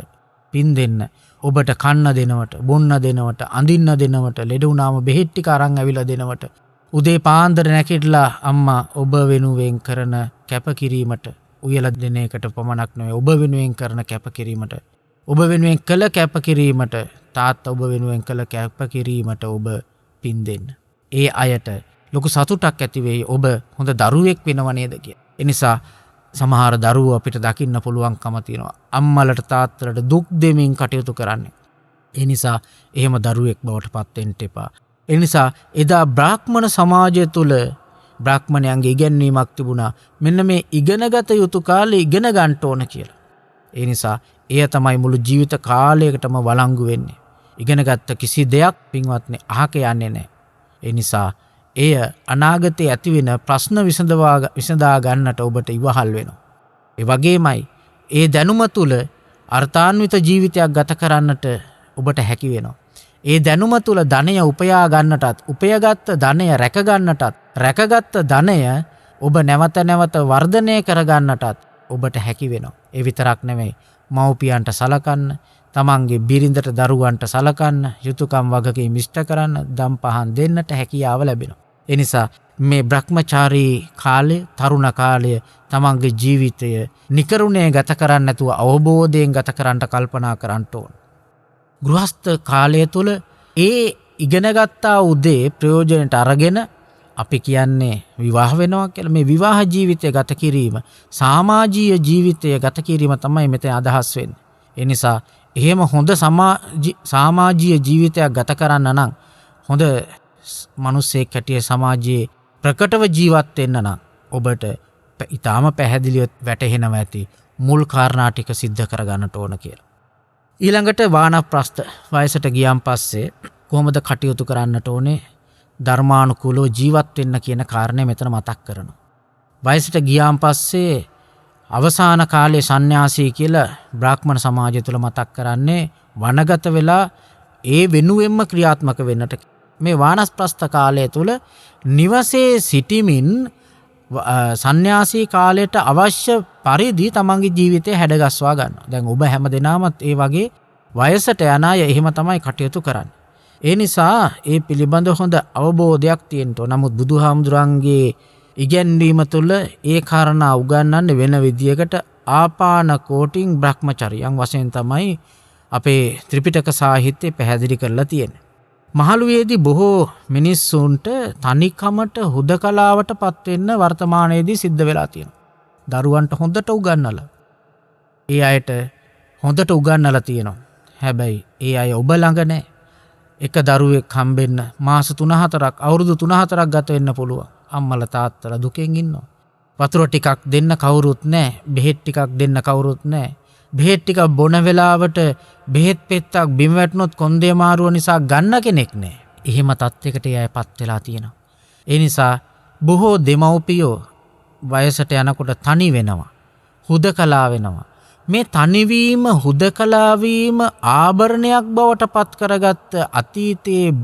පින් දෙන්න. ඔබට කන්න දෙනවට, බොන්න දෙනවට, අඳින්න දෙනවට, ලෙඩ වුණාම බෙහෙත් ටික අරන් ඇවිල්ලා දෙනවට, උදේ පාන්දර නැගිටලා අම්මා ඔබ වෙනුවෙන් කරන කැපකිරීමට උයලා දෙන එකට පමණක් නෙවෙයි ඔබ වෙනුවෙන් කරන කැපකිරීමට, ඔබ වෙනුවෙන් කළ කැපකිරීමට, තාත්තා ඔබ වෙනුවෙන් කළ කැපකිරීමට ඔබ පින් දෙන්න. ඒ අයට ලොකු සතුටක් ඇති වෙයි ඔබ හොඳ දරුවෙක් වෙනව නේද කියලා. ඒ නිසා සමහර දරුවෝ අපිට දකින්න පුළුවන්කම තියෙනවා අම්මලට තාත්තලට දුක් දෙමින් කටයුතු කරන්නේ. ඒ නිසා එහෙම දරුවෙක් බවට පත් වෙන්න එපා. ඒ නිසා එදා බ්‍රාහ්මණ සමාජය තුල බ්‍රාහ්මණයන්ගේ ඉගැන්වීමක් තිබුණා. මෙන්න මේ ඉගෙනගත යුතු කාලේ ඉගෙන ගන්න ඕන කියලා. ඒ නිසා එය තමයි මුළු ජීවිත කාලයකටම වළංගු වෙන්නේ. ඉගෙනගත්ත කිසි දෙයක් පින්වත්නි අහක යන්නේ නැහැ. ඒ නිසා එය අනාගතයේ ඇතිවෙන ප්‍රශ්න විසඳා ගන්නට ඔබට ඉවහල් වෙනවා. ඒ වගේමයි ඒ දැනුම තුළ අර්ථාන්විත ජීවිතයක් ගත කරන්නට ඔබට හැකි වෙනවා. ඒ දැනුම තුළ ධනය උපයා ගන්නටත්, උපයගත්ත ධනය රැක ගන්නටත්, රැකගත්ත ධනය ඔබ නැවත නැවත වර්ධනය කරගන්නටත් ඔබට හැකි වෙනවා. ඒ විතරක් නෙමෙයි, මව්පියන්ට සලකන්න, තමන්ගේ බිරිඳට දරුවන්ට සලකන්න, යුතුයකම් වගකීම් ඉෂ්ට කරන්න, දම් පහන් දෙන්නට හැකියාව ලැබෙනවා. ඒ නිසා මේ බ්‍රහ්මචාරී කාලය, තරුණ කාලය තමන්ගේ ජීවිතය නිකරුණේ ගත කරන්න නැතුව අවබෝධයෙන් ගත කරන්න කල්පනා කරන්න ඕන. ගෘහස්ත කාලය තුළ ඒ ඉගෙනගත්තා උදේ ප්‍රයෝජනට අරගෙන අපි කියන්නේ විවාහ වෙනවා කියලා. මේ විවාහ ජීවිතය ගත කිරීම, සමාජීය ජීවිතය ගත කිරීම තමයි මෙතන අදහස් වෙන්නේ. ඒ නිසා එහෙම හොඳ සමාජීය ජීවිතයක් ගත කරන්න නම්, හොඳ මිනිසෙක් හැටිය සමාජයේ ප්‍රකටව ජීවත් වෙන්න නම් ඔබට ඊටාම පැහැදිලිව වැටහෙනවා ඇති මුල් කාරණා ටික සිද්ධ කරගන්නට ඕන කියලා. ඊළඟට වානප්‍රස්ත වයසට ගියන් පස්සේ කොහොමද කටයුතු කරන්නට ඕනේ, ධර්මානුකූලව ජීවත් වෙන්න කියන කාරණය මෙතන මතක් කරනවා. වයසට ගියාන් පස්සේ අවසාන කාලයේ සන්න්‍යාසී කියලා බ්‍රාහ්මණ සමාජය තුළ මතක් කරන්නේ වනගත වෙලා ඒ වෙනුවෙන්ම ක්‍රියාත්මක වෙන්නට. මේ වානප්‍රස්ත කාලය තුළ නිවසේ සිටිමින් සන්න්‍යාසී කාලයට අවශ්‍ය පරිදි තමන්ගේ ජීවිතය හැඩගස්වා ගන්න. දැන් ඔබ හැම දෙනාමත් ඒ වගේ වයසට යන අය එහෙම තමයි කටයුතු කරන්නේ. ඒ නිසා ඒ පිළිබඳ හොඳ අවබෝධයක් තියෙන්න ඕන. නමුත් බුදුහාමුදුරන්ගේ ඉගැන්වීම තුළ ඒ කාරණා උගන්වන්නේ වෙන විදියකට ආපාන කෝටින් බ්‍රහ්මචර්යයන් වශයෙන් තමයි අපේ ත්‍රිපිටක සාහිත්‍යය පැහැදිලි කරලා තියෙන්නේ. මහලුවේදී බොහෝ මිනිස්සුන්ට තනිකමට හුදකලාවට පත් වෙන්න වර්තමානයේදී සිද්ධ වෙලා තියෙනවා. දරුවන්ට හොඳට උගන්වලා, ඒ අයට හොඳට උගන්වලා තියෙනවා. හැබැයි ඒ අය ඔබ ළඟ නැහැ. එක දරුවෙක් හම්බෙන්න මාස 3-4ක්, අවුරුදු 3-4ක් ගත වෙන්න පුළුවන්. අම්මලා තාත්තලා දුකෙන් ඉන්නවා. වතුර ටිකක් දෙන්න කවුරුත් නැහැ. බෙහෙත් ටිකක් දෙන්න කවුරුත් නැහැ. බෙහෙත් ටිකක් බොන වෙලාවට බෙහෙත් පෙත්තක් බිම වැටුනොත් කොන්දේ මාරුව නිසා ගන්න කෙනෙක් නැහැ. එහෙම තත්යකට යයපත් වෙලා තියෙනවා. ඒ නිසා බොහෝ දෙමව්පියෝ වයසට යනකොට තනි වෙනවා, හුදකලා වෙනවා. මේ තනිවීම, හුදකලා වීම ආභරණයක් බවට පත් කරගත්ත අතීතයේ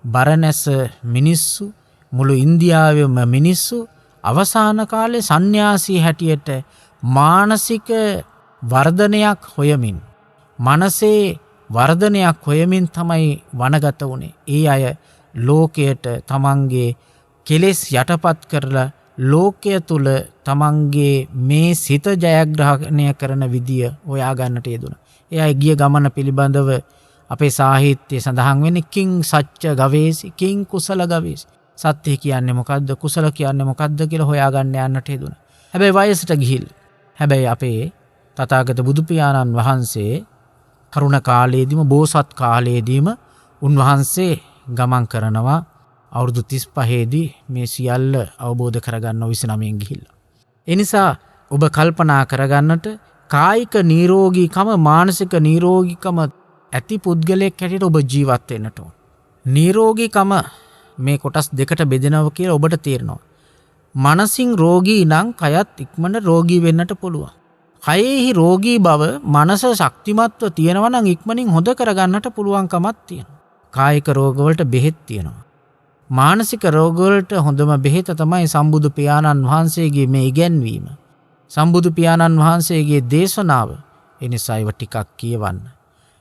බරණැස මිනිස්සු, මුළු ඉන්දියාවෙම මිනිස්සු අවසාන කාලේ සන්න්‍යාසී හැටියට මානසික වර්ධනයක් හොයමින්, මනසේ වර්ධනයක් හොයමින් තමයි වනගත වුණේ. ඒ අය ලෝකයට තමන්ගේ කෙලෙස් යටපත් කරලා ලෝකය තුල තමන්ගේ මේ සිත ජයග්‍රහණය කරන විදිය හොයා ගන්නට යෙදුණා. ඒ අය ගිය ගමන පිළිබඳව අපේ සාහිත්‍යයේ සඳහන් වෙන්නේ කිං සච්ච ගවේසි, කිං කුසල ගවේසි. සත්‍ය කියන්නේ මොකද්ද, කුසල කියන්නේ මොකද්ද කියලා හොයාගන්න යන්නට යෙදුණා. හැබැයි වයසට ගිහිල්ලා. හැබැයි අපේ තථාගත බුදු පියාණන් වහන්සේ තරුණ කාලයේදීම, බෝසත් කාලයේදීම උන්වහන්සේ ගමන් කරනවා. අවුරුදු 35දී මේ සියල්ල අවබෝධ කරගන්න 29න් ගිහිල්ලා. ඒ නිසා ඔබ කල්පනා කරගන්නට කායික නිරෝගීකම, මානසික නිරෝගීකම ඇති පුද්ගලයෙක් හැටියට ඔබ ජීවත් වෙන්නට ඕන. නිරෝගීකම මේ කොටස් දෙකට බෙදෙනවා කියලා ඔබට තේරෙනවා. මනසින් රෝගී නම් කයත් ඉක්මනට රෝගී වෙන්නට පුළුවන්. කයෙහි රෝගී බව මනස ශක්තිමත්ව තියෙනවා නම් ඉක්මනින් හොද කරගන්නට පුළුවන්කමක් තියෙනවා. කායික රෝගවලට බෙහෙත් තියෙනවා. මානසික රෝගවලට හොඳම බෙහෙත තමයි සම්බුදු පියාණන් වහන්සේගේ මේ ඉගැන්වීම, සම්බුදු පියාණන් වහන්සේගේ දේශනාව. ඒ නිසා ඒව ටිකක් කියවන්න.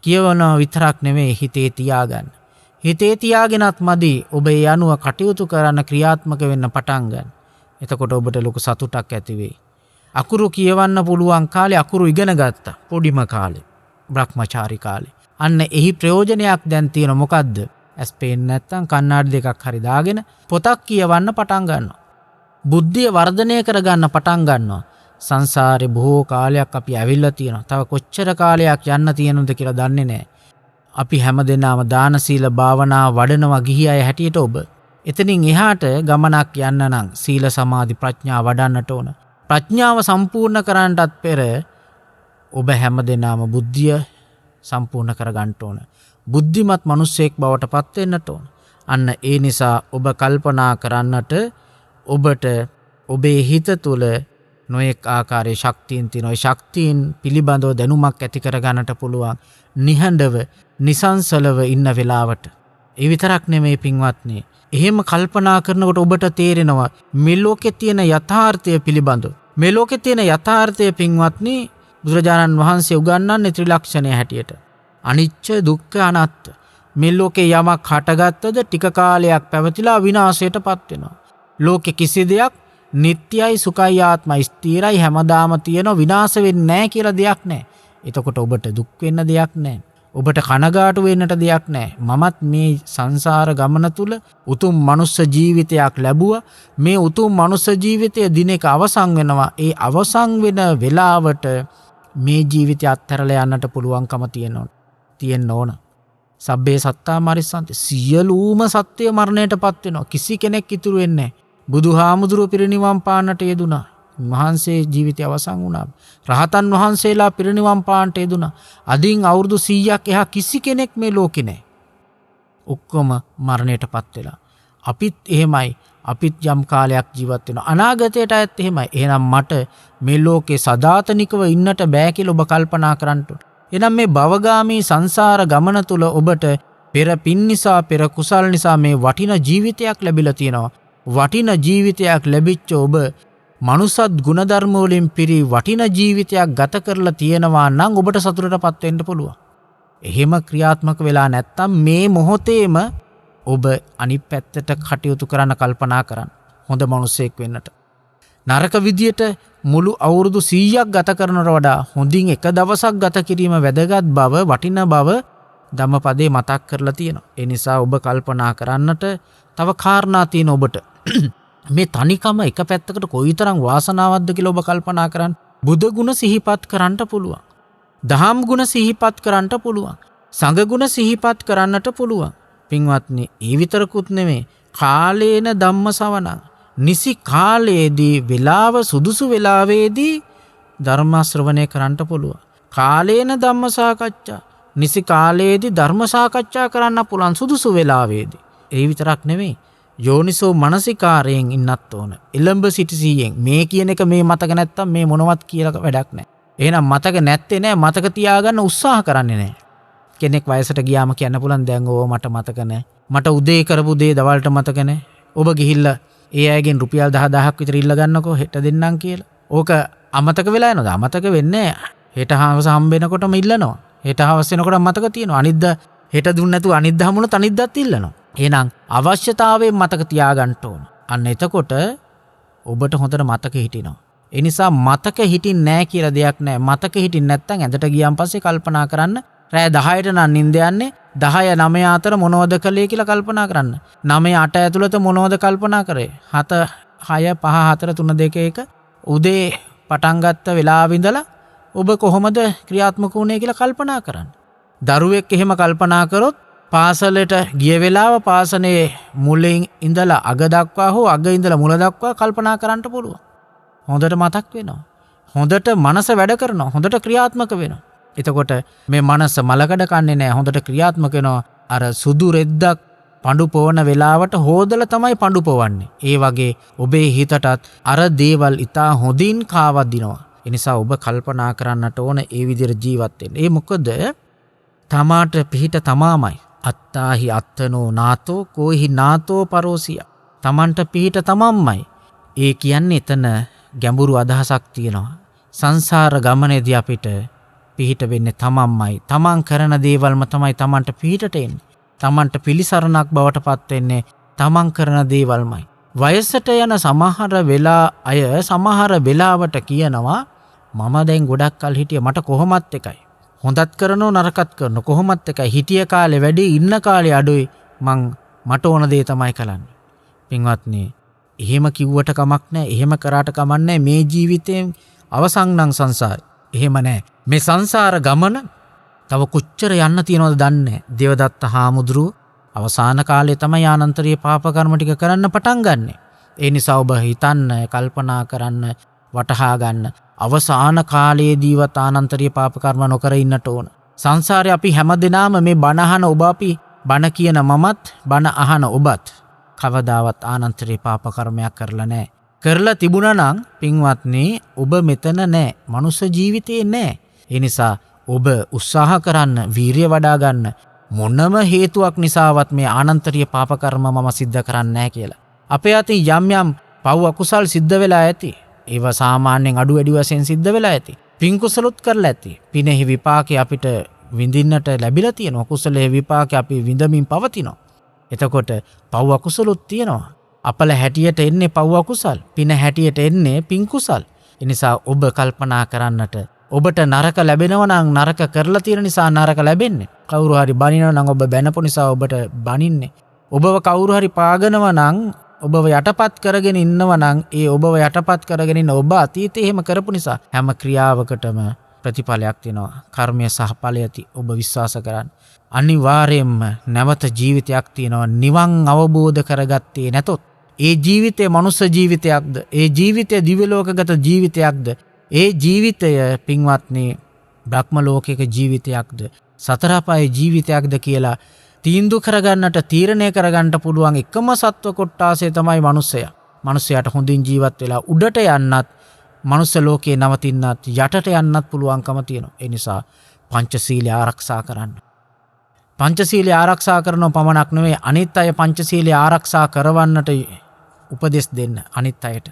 කියවනවා විතරක් නෙමෙයි, හිතේ තියාගන්න. හිතේ තියාගෙනත් මදි ඔබ ඒ අනුව කටයුතු කරන්න, ක්‍රියාත්මක වෙන්න පටන් ගන්න. එතකොට ඔබට ලොකු සතුටක් ඇති වෙයි. අකුරු කියවන්න පුළුවන් කාලේ අකුරු ඉගෙන ගත්තා. පොඩිම කාලේ, බ්‍රහ්මචාරී කාලේ. අන්න එහි ප්‍රයෝජනයක් දැන් තියෙන මොකද්ද? ඇස් පේන්නේ නැත්තම් කණ්ණාඩි දෙකක් හරි දාගෙන පොතක් කියවන්න පටන් ගන්නවා. බුද්ධිය වර්ධනය කරගන්න පටන් ගන්නවා. සංසාරේ බොහෝ කාලයක් අපි ඇවිල්ලා තියෙනවා. තව කොච්චර කාලයක් යන්න තියෙනවද කියලා දන්නේ නැහැ. අපි හැමදෙනාම දාන සීල භාවනා වඩනවා ගිහි අය හැටියට ඔබ. එතනින් එහාට ගමනක් යන්න නම් සීල සමාධි ප්‍රඥා වඩන්නට ඕන. ප්‍රඥාව සම්පූර්ණ කරන්නටත් පෙර ඔබ හැමදෙනාම බුද්ධිය සම්පූර්ණ කරගන්න ඕන. බුද්ධිමත් මිනිසෙක් බවට පත් වෙන්නට ඕන. අන්න ඒ නිසා ඔබ කල්පනා කරන්නට ඔබට ඔබේ හිත තුළ නොයෙක් ආකාරයේ ශක්තියින් තියෙනවා. ඒ ශක්තියින් පිළිබඳව දැනුමක් ඇති කරගන්නට පුළුවන් නිහඬව නිසංසලව ඉන්න වෙලාවට. ඒ විතරක් නෙමෙයි පින්වත්නි. එහෙම කල්පනා කරනකොට ඔබට තේරෙනවා මේ ලෝකේ තියෙන යථාර්ථය පිළිබඳව. මේ ලෝකේ තියෙන යථාර්ථය පින්වත්නි බුදුරජාණන් වහන්සේ උගන්වන්නේ ත්‍රිලක්ෂණය හැටියට. අනිච්ච දුක්ඛ අනාත්ම. මේ ලෝකේ යමක් හටගත්තද ටික කාලයක් පැවතිලා විනාශයටපත් වෙනවා. ලෝකේ කිසි දෙයක් නිට්ටයයි සුඛයි ආත්මයි ස්ථිරයි හැමදාම තියෙන විනාශ වෙන්නේ නැහැ කියලා දෙයක් නැහැ. එතකොට ඔබට දුක් වෙන්න දෙයක් නැහැ. ඔබට කනගාටු වෙන්නට දෙයක් නැහැ. මමත් මේ සංසාර ගමන තුල උතුම් මනුස්ස ජීවිතයක් ලැබුවා. මේ උතුම් මනුස්ස ජීවිතය දිනක අවසන් වෙනවා. ඒ අවසන් වෙන වෙලාවට මේ ජීවිතය අත්හැරලා යන්නට පුළුවන්කම තියෙන්න ඕන. සබ්බේ සත්තා මරිස්සන්ති. සියලුම සත්‍ය මරණයටපත් වෙනවා. කිසි කෙනෙක් ඉතුරු වෙන්නේ නැහැ. බුදුහාමුදුරුවෝ පිරිනිවන් පාන්නට යෙදුනා. වහන්සේ ජීවිතය අවසන් වුණා. රහතන් වහන්සේලා පිරිනිවන් පාන්නට යෙදුනා. අදින් අවුරුදු 100ක් එහා කිසි කෙනෙක් මේ ලෝකේ නැහැ. ඔක්කොම මරණයටපත් වෙලා. අපිත් එහෙමයි. අපිත් යම් කාලයක් ජීවත් වෙනවා. අනාගතයට ඇත් එහෙමයි. එහෙනම් මට මේ ලෝකේ සදාතනිකව ඉන්නට බෑ කියලා ඔබ කල්පනා කරන්න ඕනේ. එහෙනම් මේ භවගාමී සංසාර ගමන තුල ඔබට පෙර පින් නිසා පෙර කුසල් නිසා මේ වටිනා ජීවිතයක් ලැබිලා තියෙනවා. වටිනා ජීවිතයක් ලැබිච්ච ඔබ මනුසත් ගුණධර්ම වලින් පිරි වටිනා ජීවිතයක් ගත කරලා තියෙනවා නම් ඔබට සතුටටපත් වෙන්න පුළුවන්. එහෙම ක්‍රියාත්මක වෙලා නැත්තම් මේ මොහොතේම ඔබ අනිත් පැත්තට කටයුතු කරන්න කල්පනා කරන්න. හොඳ මිනිසෙක් වෙන්නට. නරක විදියට මුළු අවුරුදු 100ක් ගත කරනවට වඩා හොඳින් එක දවසක් ගත කිරීම වැදගත් බව වටිනා බව ධම්මපදේ මතක් කරලා තියෙනවා. ඒ නිසා ඔබ කල්පනා කරන්නට තව කාරණා තියෙන ඔබට. මේ තනිකම එක පැත්තකට කොයිතරම් වාසනාවක්ද කියලා ඔබ කල්පනා කරන්න. බුදු ගුණ සිහිපත් කරන්නට පුළුවන්. දහම් ගුණ සිහිපත් කරන්නට පුළුවන්. සංඝ ගුණ සිහිපත් කරන්නට පුළුවන්. පින්වත්නි, ඒ විතරකුත් නෙමෙයි. කාලේන ධම්ම ශ්‍රවණං. නිසි කාලයේදී වෙලාව සුදුසු වෙලාවේදී ධර්ම ශ්‍රවණය කරන්නට පුළුවන්. කාලේන ධම්ම සාකච්ඡා. නිසි කාලයේදී ධර්ම සාකච්ඡා කරන්න පුළුවන් සුදුසු වෙලාවේදී. ඒ විතරක් නෙමෙයි. යෝනිසෝ මනසිකාරයෙන් ඉන්නත් ඕන. එළඹ සිටිසියෙන් මේ කියන එක මේ මතක නැත්තම් මේ මොනවත් කියලා වැඩක් නැහැ. එහෙනම් මතක නැත්තේ නැහැ. මතක තියාගන්න උත්සාහ කරන්නේ නැහැ. කෙනෙක් වයසට ගියාම කියන්න පුළුවන් දැන් ඕව මට මතක නැහැ. මට උදේ කරපු දේ දවල්ට මතක නැහැ. ඔබ ගිහිල්ලා ඒ අයගෙන් රුපියල් 10000ක් විතර ඉල්ල ගන්නකෝ හෙට දෙන්නම් කියලා. ඕක අමතක වෙලා යනවද? අමතක වෙන්නේ නැහැ. හෙට හවස හම්බ වෙනකොටම ඉල්ලනවා. හෙට හවස වෙනකොට මතක තියෙනවා. අනිද්දා හෙට දුන්න නැතුව අනිද්දා හමුනොත් අනිද්දාත් ඉල්ලනවා. එහෙනම් අවශ්‍යතාවයෙන් මතක තියාගන්න ඕන. අන්න එතකොට ඔබට හොඳට මතක හිටිනවා. ඒ නිසා මතක හිටින්නේ නැහැ කියලා දෙයක් නැහැ. මතක හිටින්නේ නැත්නම් ඇඳට ගියාන් පස්සේ කල්පනා කරන්න. රෑ 10ට නම් නිින්ද යන්නේ. 10 9 අතර මොනවද කළේ කියලා කල්පනා කරන්න. 9 8 ඇතුළත මොනවද කල්පනා කරේ? 7 6 5 4 3 2 1 උදේ පටන් ගත්ත වෙලාව ඉඳලා ඔබ කොහොමද ක්‍රියාත්මක වුණේ කියලා කල්පනා කරන්න. දරුවෙක් එහෙම කල්පනා කරොත් පාසලට ගිය වෙලාව පාසලේ මුලින් ඉඳලා අග දක්වා හෝ අග ඉඳලා මුල දක්වා කල්පනා කරන්න පුළුවන්. හොඳට මතක් වෙනවා. හොඳට මනස වැඩ කරනවා. හොඳට ක්‍රියාත්මක වෙනවා. එතකොට මේ මනස මලකඩ කන්නේ නැහැ. හොඳට ක්‍රියාත්මක වෙනවා. අර සුදු රෙද්දක් පඳු පොවන වෙලාවට හොදලා තමයි පඳු පොවන්නේ. ඒ වගේ ඔබේ හිතටත් අර දේවල් ඉතා හොඳින් කාවදිනවා. ඒ නිසා ඔබ කල්පනා කරන්නට ඕන ඒ විදිහට ජීවත් වෙන්න. ඒ මොකද තමාට පිහිට තමාමයි. අත්තාහි අත්තනෝ නාතෝ කෝහි නාතෝ පරෝසිය. තමන්ට පිහිට තමන්මයි. ඒ කියන්නේ එතන ගැඹුරු අදහසක් තියෙනවා. සංසාර ගමනේදී අපිට පිහිට වෙන්නේ තමන්මයි. තමන් කරන දේවල්ම තමයි තමන්ට පිහිටට එන්නේ. තමන්ට පිළිසරණක් බවට පත් වෙන්නේ තමන් කරන දේවල්මයි. වයසට යන සමහර වෙලාවට කියනවා මම දැන් ගොඩක් කල් හිටිය මට කොහොමත් එකයි. හොඳත් කරනෝ නරකත් කරනෝ කොහොමත් එකයි. හිටිය කාලේ වැඩි ඉන්න කාලේ අඩුයි. මට ඕන දේ තමයි කරන්නේ. පින්වත්නි, එහෙම කිව්වට කමක් නැහැ. එහෙම කරාට කමක් නැහැ. මේ ජීවිතයෙන් අවසන් නම් සංසාරේ. එහෙම නැහැ. මේ සංසාර ගමන තව කොච්චර යන්න තියෙනවද දන්නේ නැහැ. දේවදත්ත හාමුදුරුව අවසාන කාලේ තමයි ආනන්තරීය පාප කර්ම ටික කරන්න පටන් ගන්නෙ. ඒ නිසා ඔබ හිතන්න, කල්පනා කරන්න, වටහා ගන්න. අවසාන කාලයේදීවත් ආනන්තරීය පාප කර්ම නොකර ඉන්නට ඕන. සංසාරේ අපි හැමදෙනාම මේ බණ අහන ඔබ අපි බණ කියන මමත් බණ අහන ඔබත් කවදාවත් ආනන්තරේ පාප කර්මයක් කරලා නැහැ. කරලා තිබුණා නම් පින්වත්නි ඔබ මෙතන නැහැ. මනුස්ස ජීවිතේ නැහැ. ඒ නිසා ඔබ උත්සාහ කරන්න, වීරිය වඩා ගන්න මොනම හේතුවක් නිසාවත් මේ ආනන්තරීය පාප කර්ම මම සිද්ධ කරන්නේ නැහැ කියලා. අපේ අතින් යම් යම් පව් අකුසල් සිද්ධ වෙලා ඇති. ඒවා සාමාන්‍යයෙන් අඩු වැඩි වශයෙන් සිද්ධ වෙලා ඇති. පින් කුසලොත් කරලා ඇති. පිනෙහි විපාකේ අපිට විඳින්නට ලැබිලා තියෙනවා. කුසලයේ විපාකේ අපි විඳමින් පවතිනවා. එතකොට පව් අකුසලොත් තියෙනවා. අපල හැටියට එන්නේ පව් අකුසල්. පින හැටියට එන්නේ පින් කුසල්. ඒ නිසා ඔබ කල්පනා කරන්නට ඔබට නරක ලැබෙනවා නම් නරක කරලා තියෙන නිසා නරක ලැබෙන්නේ. කවුරු හරි බනිනවා නම් ඔබ බැනපු නිසා ඔබට බනින්නේ. ඔබව කවුරු හරි පාගනවා නම් ඔබව යටපත් කරගෙන ඉන්නවා නම් ඒ ඔබව යටපත් කරගෙන ඉන්න ඔබ අතීතයේ එහෙම කරපු නිසා හැම ක්‍රියාවකටම ප්‍රතිඵලයක් තියෙනවා. කර්මය සහ ඵලය ඇති ඔබ විශ්වාස කරන්න. අනිවාර්යයෙන්ම නැවත ජීවිතයක් තියෙනවා. නිවන් අවබෝධ කරගත්තේ නැතොත් ඒ ජීවිතය මනුස්ස ජීවිතයක්ද? ඒ ජීවිතය දිව්‍ය ලෝකගත ජීවිතයක්ද? ඒ ජීවිතය පින්වත්නි බ්‍රහ්ම ලෝකයක ජීවිතයක්ද? සතර අපායේ ජීවිතයක්ද කියලා තීන්දුව කරගන්නට තීරණය කරගන්න පුළුවන් එකම සත්ව කොට්ටාසය තමයි මනුස්සයා. මනුස්සයාට හොඳින් ජීවත් වෙලා උඩට යන්නත්, මනුස්ස ලෝකේ නවතින්නත්, යටට යන්නත් පුළුවන්කම තියෙනවා. ඒ නිසා පංචශීලය ආරක්ෂා කරන්න. පංචශීලය ආරක්ෂා කරනව පමණක් නෙවෙයි අනිත් අය පංචශීලය ආරක්ෂා කරවන්නට උපදෙස් දෙන්න. අනිත් අයට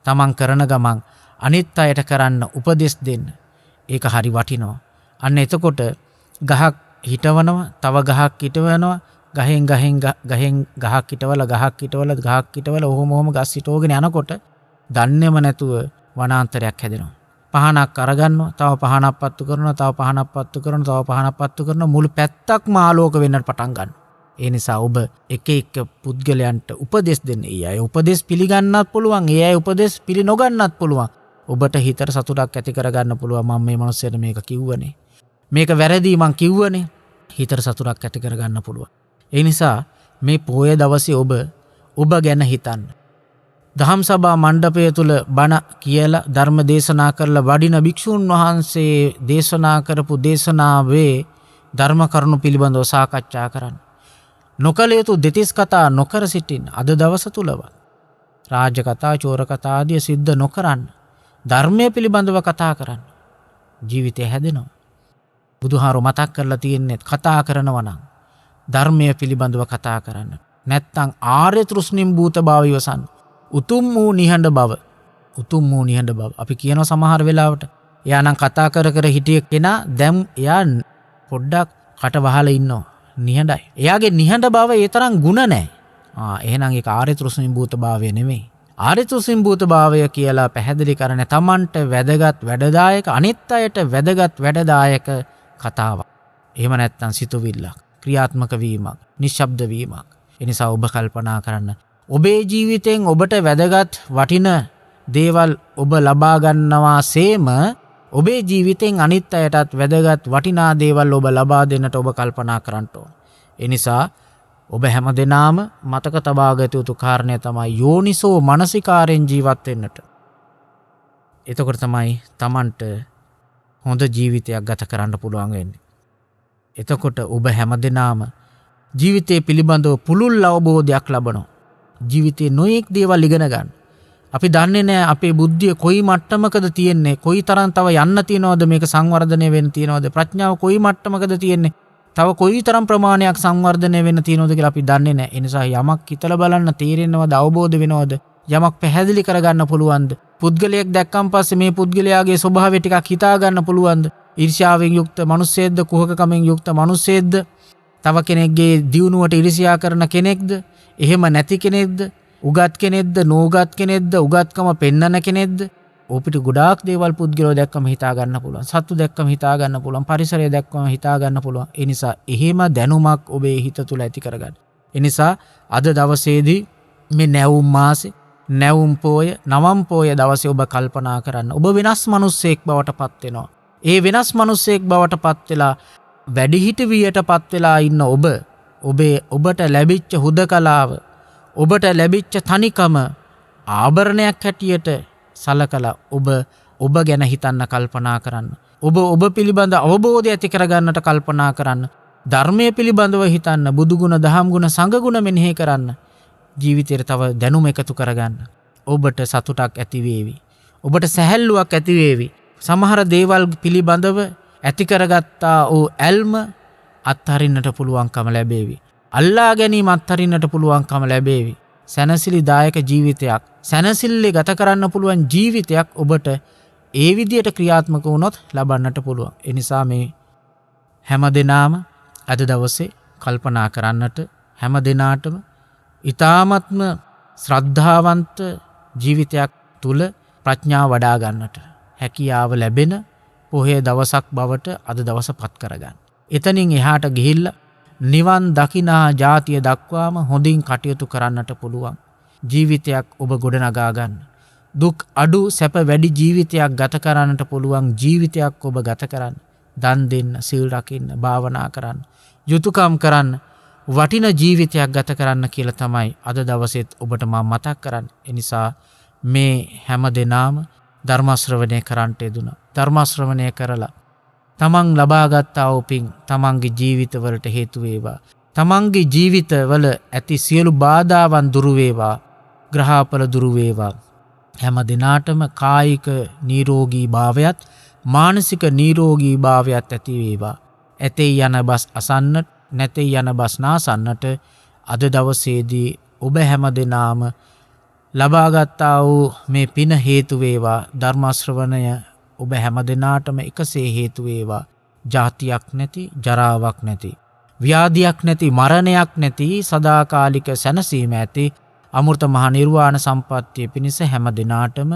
තමන් කරන ගමන් අනිත් අයට කරන්න උපදෙස් දෙන්න. ඒක හරි වටිනවා. අන්න එතකොට ගහක් හිටවනවා, තව ගහක් හිටවනවා, ගහෙන් ගහක් හිටවල ඔහොම ගස් හිටවගෙන යනකොට දන්නේම නැතුව වනාන්තරයක් හැදෙනවා. පහනක් අරගන්නවා, තව පහනක් පත්තු කරනවා, තව පහනක් පත්තු කරනවා, තව පහනක් පත්තු කරනවා, මුළු පැත්තක්ම ආලෝක වෙන්නට පටන් ගන්නවා. ඒ නිසා ඔබ එක එක පුද්ගලයන්ට උපදෙස් දෙන්න. ඒ අය උපදෙස් පිළිගන්නත් පුළුවන්, ඒ අය උපදෙස් පිළි නොගන්නත් පුළුවන්. ඔබට හිතට සතුටක් ඇති කරගන්න පුළුවන් මම මේ මනුස්සයට මේක කිව්වනේ. මේක වැරදි මං කිව්වනේ. හිතට සතුටක් ඇති කරගන්න පුළුවන්. ඒ නිසා මේ පොය දවසේ ඔබ ගැන හිතන්න. දහම් සභා මණ්ඩපය තුල බණ කියලා ධර්ම දේශනා කරලා වඩින භික්ෂුන් වහන්සේ දේශනා කරපු දේශනාවේ ධර්ම කරුණු පිළිබඳව සාකච්ඡා කරන්න. නොකල යුතු දෙතිස් කතා නොකර සිටින්න. අද දවස තුලවත් රාජ්‍ය කතා, චෝර කතා ආදී සිද්ධ නොකරන්න. ධර්මයේ පිළිබඳව කතා කරන්න. ජීවිතය හැදෙනවා. බුදුහාරෝ මතක් කරලා තියෙන්නේ කතා කරනවා නම් ධර්මයේ පිළිබඳව කතා කරන්න. නැත්තම් ආර්ය තෘෂ්ණිම් භූත භාව ඉවසන්න. උතුම් වූ නිහඬ බව. අපි කියනවා සමහර වෙලාවට එයා නම් කතා කර හිටිය කෙනා දැන් එයා පොඩ්ඩක් කට වහලා ඉන්නවා. නිහඬයි. එයාගේ නිහඬ බව ඒ තරම් ಗುಣ නැහැ. එහෙනම් ඒක ආර්ය තෘෂ්ණිම් භූත භාවය නෙමෙයි. ආර්ය තෘෂ්ණිම් භූත භාවය කියලා පැහැදිලි කරන්නේ තමන්ට වැදගත් වැඩදායක, අනිත් අයට වැදගත් වැඩදායක කතාවක්. එහෙම නැත්නම් සිතුවිල්ලක්, ක්‍රියාත්මක වීමක්, නිශ්ශබ්ද වීමක්. ඒ නිසා ඔබ කල්පනා කරන්න. ඔබේ ජීවිතෙන් ඔබට වැදගත් වටින දේවල් ඔබ ලබා ගන්නවාseම ඔබේ ජීවිතෙන් අනිත් අයටත් වැදගත් වටිනා දේවල් ඔබ ලබා දෙන්නට ඔබ කල්පනා කරන්න ඕන. ඒ නිසා ඔබ හැමදෙනාම මතක තබා ගත යුතු කාරණය තමයි යෝනිසෝ මනසිකාරයෙන් ජීවත් වෙන්නට. එතකොට තමයි Tamanට හොඳ ජීවිතයක් ගත කරන්න පුළුවන් වෙන්නේ. එතකොට ඔබ හැමදෙනාම ජීවිතය පිළිබඳව පුළුල් අවබෝධයක් ලබනවා. ජීවිතේ නොයෙක් දේවල් ඉගෙන ගන්න. අපි දන්නේ නැහැ අපේ බුද්ධිය කොයි මට්ටමකද තියෙන්නේ, කොයි තරම් තව යන්න තියනවද, මේක සංවර්ධනය වෙන්න තියනවද, ප්‍රඥාව කොයි මට්ටමකද තියෙන්නේ, තව කොයි තරම් ප්‍රමාණයක් සංවර්ධනය වෙන්න තියනවද කියලා අපි දන්නේ නැහැ. ඒ නිසා යමක් හිතලා බලන්න තේරෙනවද, අවබෝධ වෙනවද, යමක් පැහැදිලි කරගන්න පුළුවන්ද, පුද්ගලයෙක් දැක්කන් පස්සේ මේ පුද්ගලයාගේ ස්වභාවය ටිකක් හිතා ගන්න පුළුවන්ද, ඊර්ෂ්‍යාවෙන් යුක්ත මිනිස්සෙක්ද, කුහකකමෙන් යුක්ත මිනිස්සෙක්ද, තව කෙනෙක්ගේ දියුණුවට ඊර්ෂ්‍යා කරන කෙනෙක්ද, එහෙම නැති කෙනෙක්ද, උගත් කෙනෙක්ද, නෝගත් කෙනෙක්ද, උගත්කම පෙන්නන කෙනෙක්ද, ඔපිට ගොඩාක් දේවල් පුද්ගලෝ දැක්කම හිතා ගන්න පුළුවන්. සත්තු දැක්කම හිතා ගන්න පුළුවන්. පරිසරය දැක්කම හිතා ගන්න පුළුවන්. ඒ නිසා එහෙම දැනුමක් ඔබේ හිත තුළ ඇති කරගන්න. ඒ නිසා අද දවසේදී මේ නැවුම් මාසේ, නැවුම් පෝය, නවම් පෝය දවසේ ඔබ කල්පනා කරන්න. ඔබ වෙනස් මිනිස්සෙක් බවට පත් වෙනවා. ඒ වෙනස් මිනිස්සෙක් බවට පත් වෙලා වැඩිහිටි වියට පත් වෙලා ඉන්න ඔබට ලැබිච්ච හුදකලාව, ඔබට ලැබිච්ච තනිකම ආභරණයක් හැටියට සලකලා ඔබ ගැන හිතන්න කල්පනා කරන්න. ඔබ පිළිබඳ අවබෝධය ඇති කරගන්නට කල්පනා කරන්න. ධර්මය පිළිබඳව හිතන්න, බුදුගුණ, දහම් ගුණ, සංඝ ගුණ මෙනෙහි කරන්න. ජීවිතේට තව දැනුම එකතු කරගන්න. ඔබට සතුටක් ඇති වේවි. ඔබට සැහැල්ලුවක් ඇති වේවි. සමහර දේවල් පිළිබඳව ඇති කරගත්තා වූ ඇල්ම අත්හරින්නට පුළුවන්කම ලැබේවි. අල්ලා ගැනීම අත්හරින්නට පුළුවන්කම ලැබේවි. සැනසිලිදායක ජීවිතයක්, සැනසිල්ලේ ගත කරන්න පුළුවන් ජීවිතයක් ඔබට ඒ විදියට ක්‍රියාත්මක වුණොත් ලබන්නට පුළුවන්. ඒ නිසා මේ හැම දිනාම අද දවසේ කල්පනා කරන්නට, හැම දිනාටම ඊ타ත්ම ශ්‍රද්ධාවන්ත ජීවිතයක් තුල ප්‍රඥාව වඩා ගන්නට හැකියාව ලැබෙන පොහේ දවසක් බවට අද දවස පත් කරගන්න. එතනින් එහාට ගිහිල්ලා නිවන් දකිනා ජාතිය දක්වාම හොඳින් කටයුතු කරන්නට පුළුවන් ජීවිතයක් ඔබ ගොඩනගා ගන්න. දුක් අඩු, සැප වැඩි ජීවිතයක් ගත කරන්නට පුළුවන් ජීවිතයක් ඔබ ගත කරන්න. දන් දෙන්න, සීල් රකින්න, භාවනා කරන්න, යුතුයකම් කරන්න, වටින ජීවිතයක් ගත කරන්න කියලා තමයි අද දවසෙත් ඔබට මම මතක් කරන්නේ. ඒ නිසා මේ හැම දිනාම ධර්ම ශ්‍රවණය කරන්නට යෙදුණා. ධර්ම ශ්‍රවණය කරලා තමන් ලබාගත්තා වූ පින් තමන්ගේ ජීවිතවලට හේතු වේවා. තමන්ගේ ජීවිතවල ඇති සියලු බාධාවන් දුරු වේවා. ග්‍රහපල දුරු වේවා. හැම දිනාටම කායික නිරෝගී භාවයත් මානසික නිරෝගී භාවයත් ඇති වේවා. ඇතේ යන බස් අසන්නට, නැතේ යන බස් නාසන්නට අද දවසේදී ඔබ හැම දිනාම ලබාගත්තා වූ මේ පින හේතු වේවා. ධර්ම ශ්‍රවණය ඔබ හැම දිනාටම එකසේ හේතු වේවා. ජාතියක් නැති, ජරාවක් නැති, ව්‍යාධියක් නැති, මරණයක් නැති, සදාකාලික සැනසීම ඇති අමෘත මහ නිර්වාණ සම්පත්තිය පිණිස හැම දිනාටම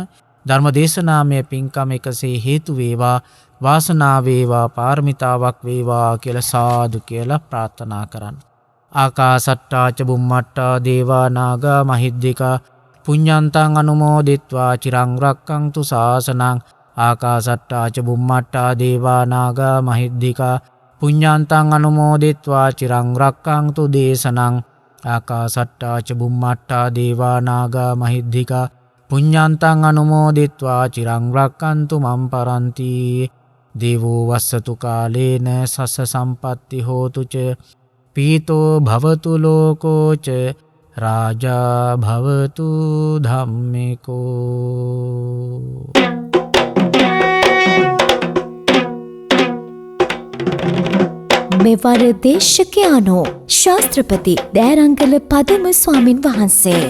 ධර්ම දේශනාමය පින්කම එකසේ හේතු වේවා. වාසනාව වේවා, පාරමිතාවක් වේවා කියලා සාදු කියලා ප්‍රාර්ථනා කරන්න. ආකාසට්ටා ච බුම්මට්ටා දේවා නාග මහිද්దికා පුඤ්ඤන්තං අනුමෝදිත්වා චිරං රක්ඛන්තු ශාසනං. ආකාසට්ටා ච බුම්මට්ටා දේවා නාග මහිද්దికා පුඤ්ඤන්තං අනුමෝදිත්වා චිරං රක්ඛන්තු දේශනං. ආකාසට්ටා ච බුම්මට්ටා දේවා නාග මහිද්దికා පුඤ්ඤන්තං අනුමෝදිත්වා චිරං රක්ඛන්තු මම් පරන්ති. දේවෝ වස්සතු කාලේන සස්ස සම්පatti හෝතු ච පීතෝ භවතු ලෝකෝ ච රාජා භවතු ධම්මිකෝ. මෙවර දේශකයානෝ ශාස්ත්‍රපති දෑරංගල පදුම ස්වාමින් වහන්සේ.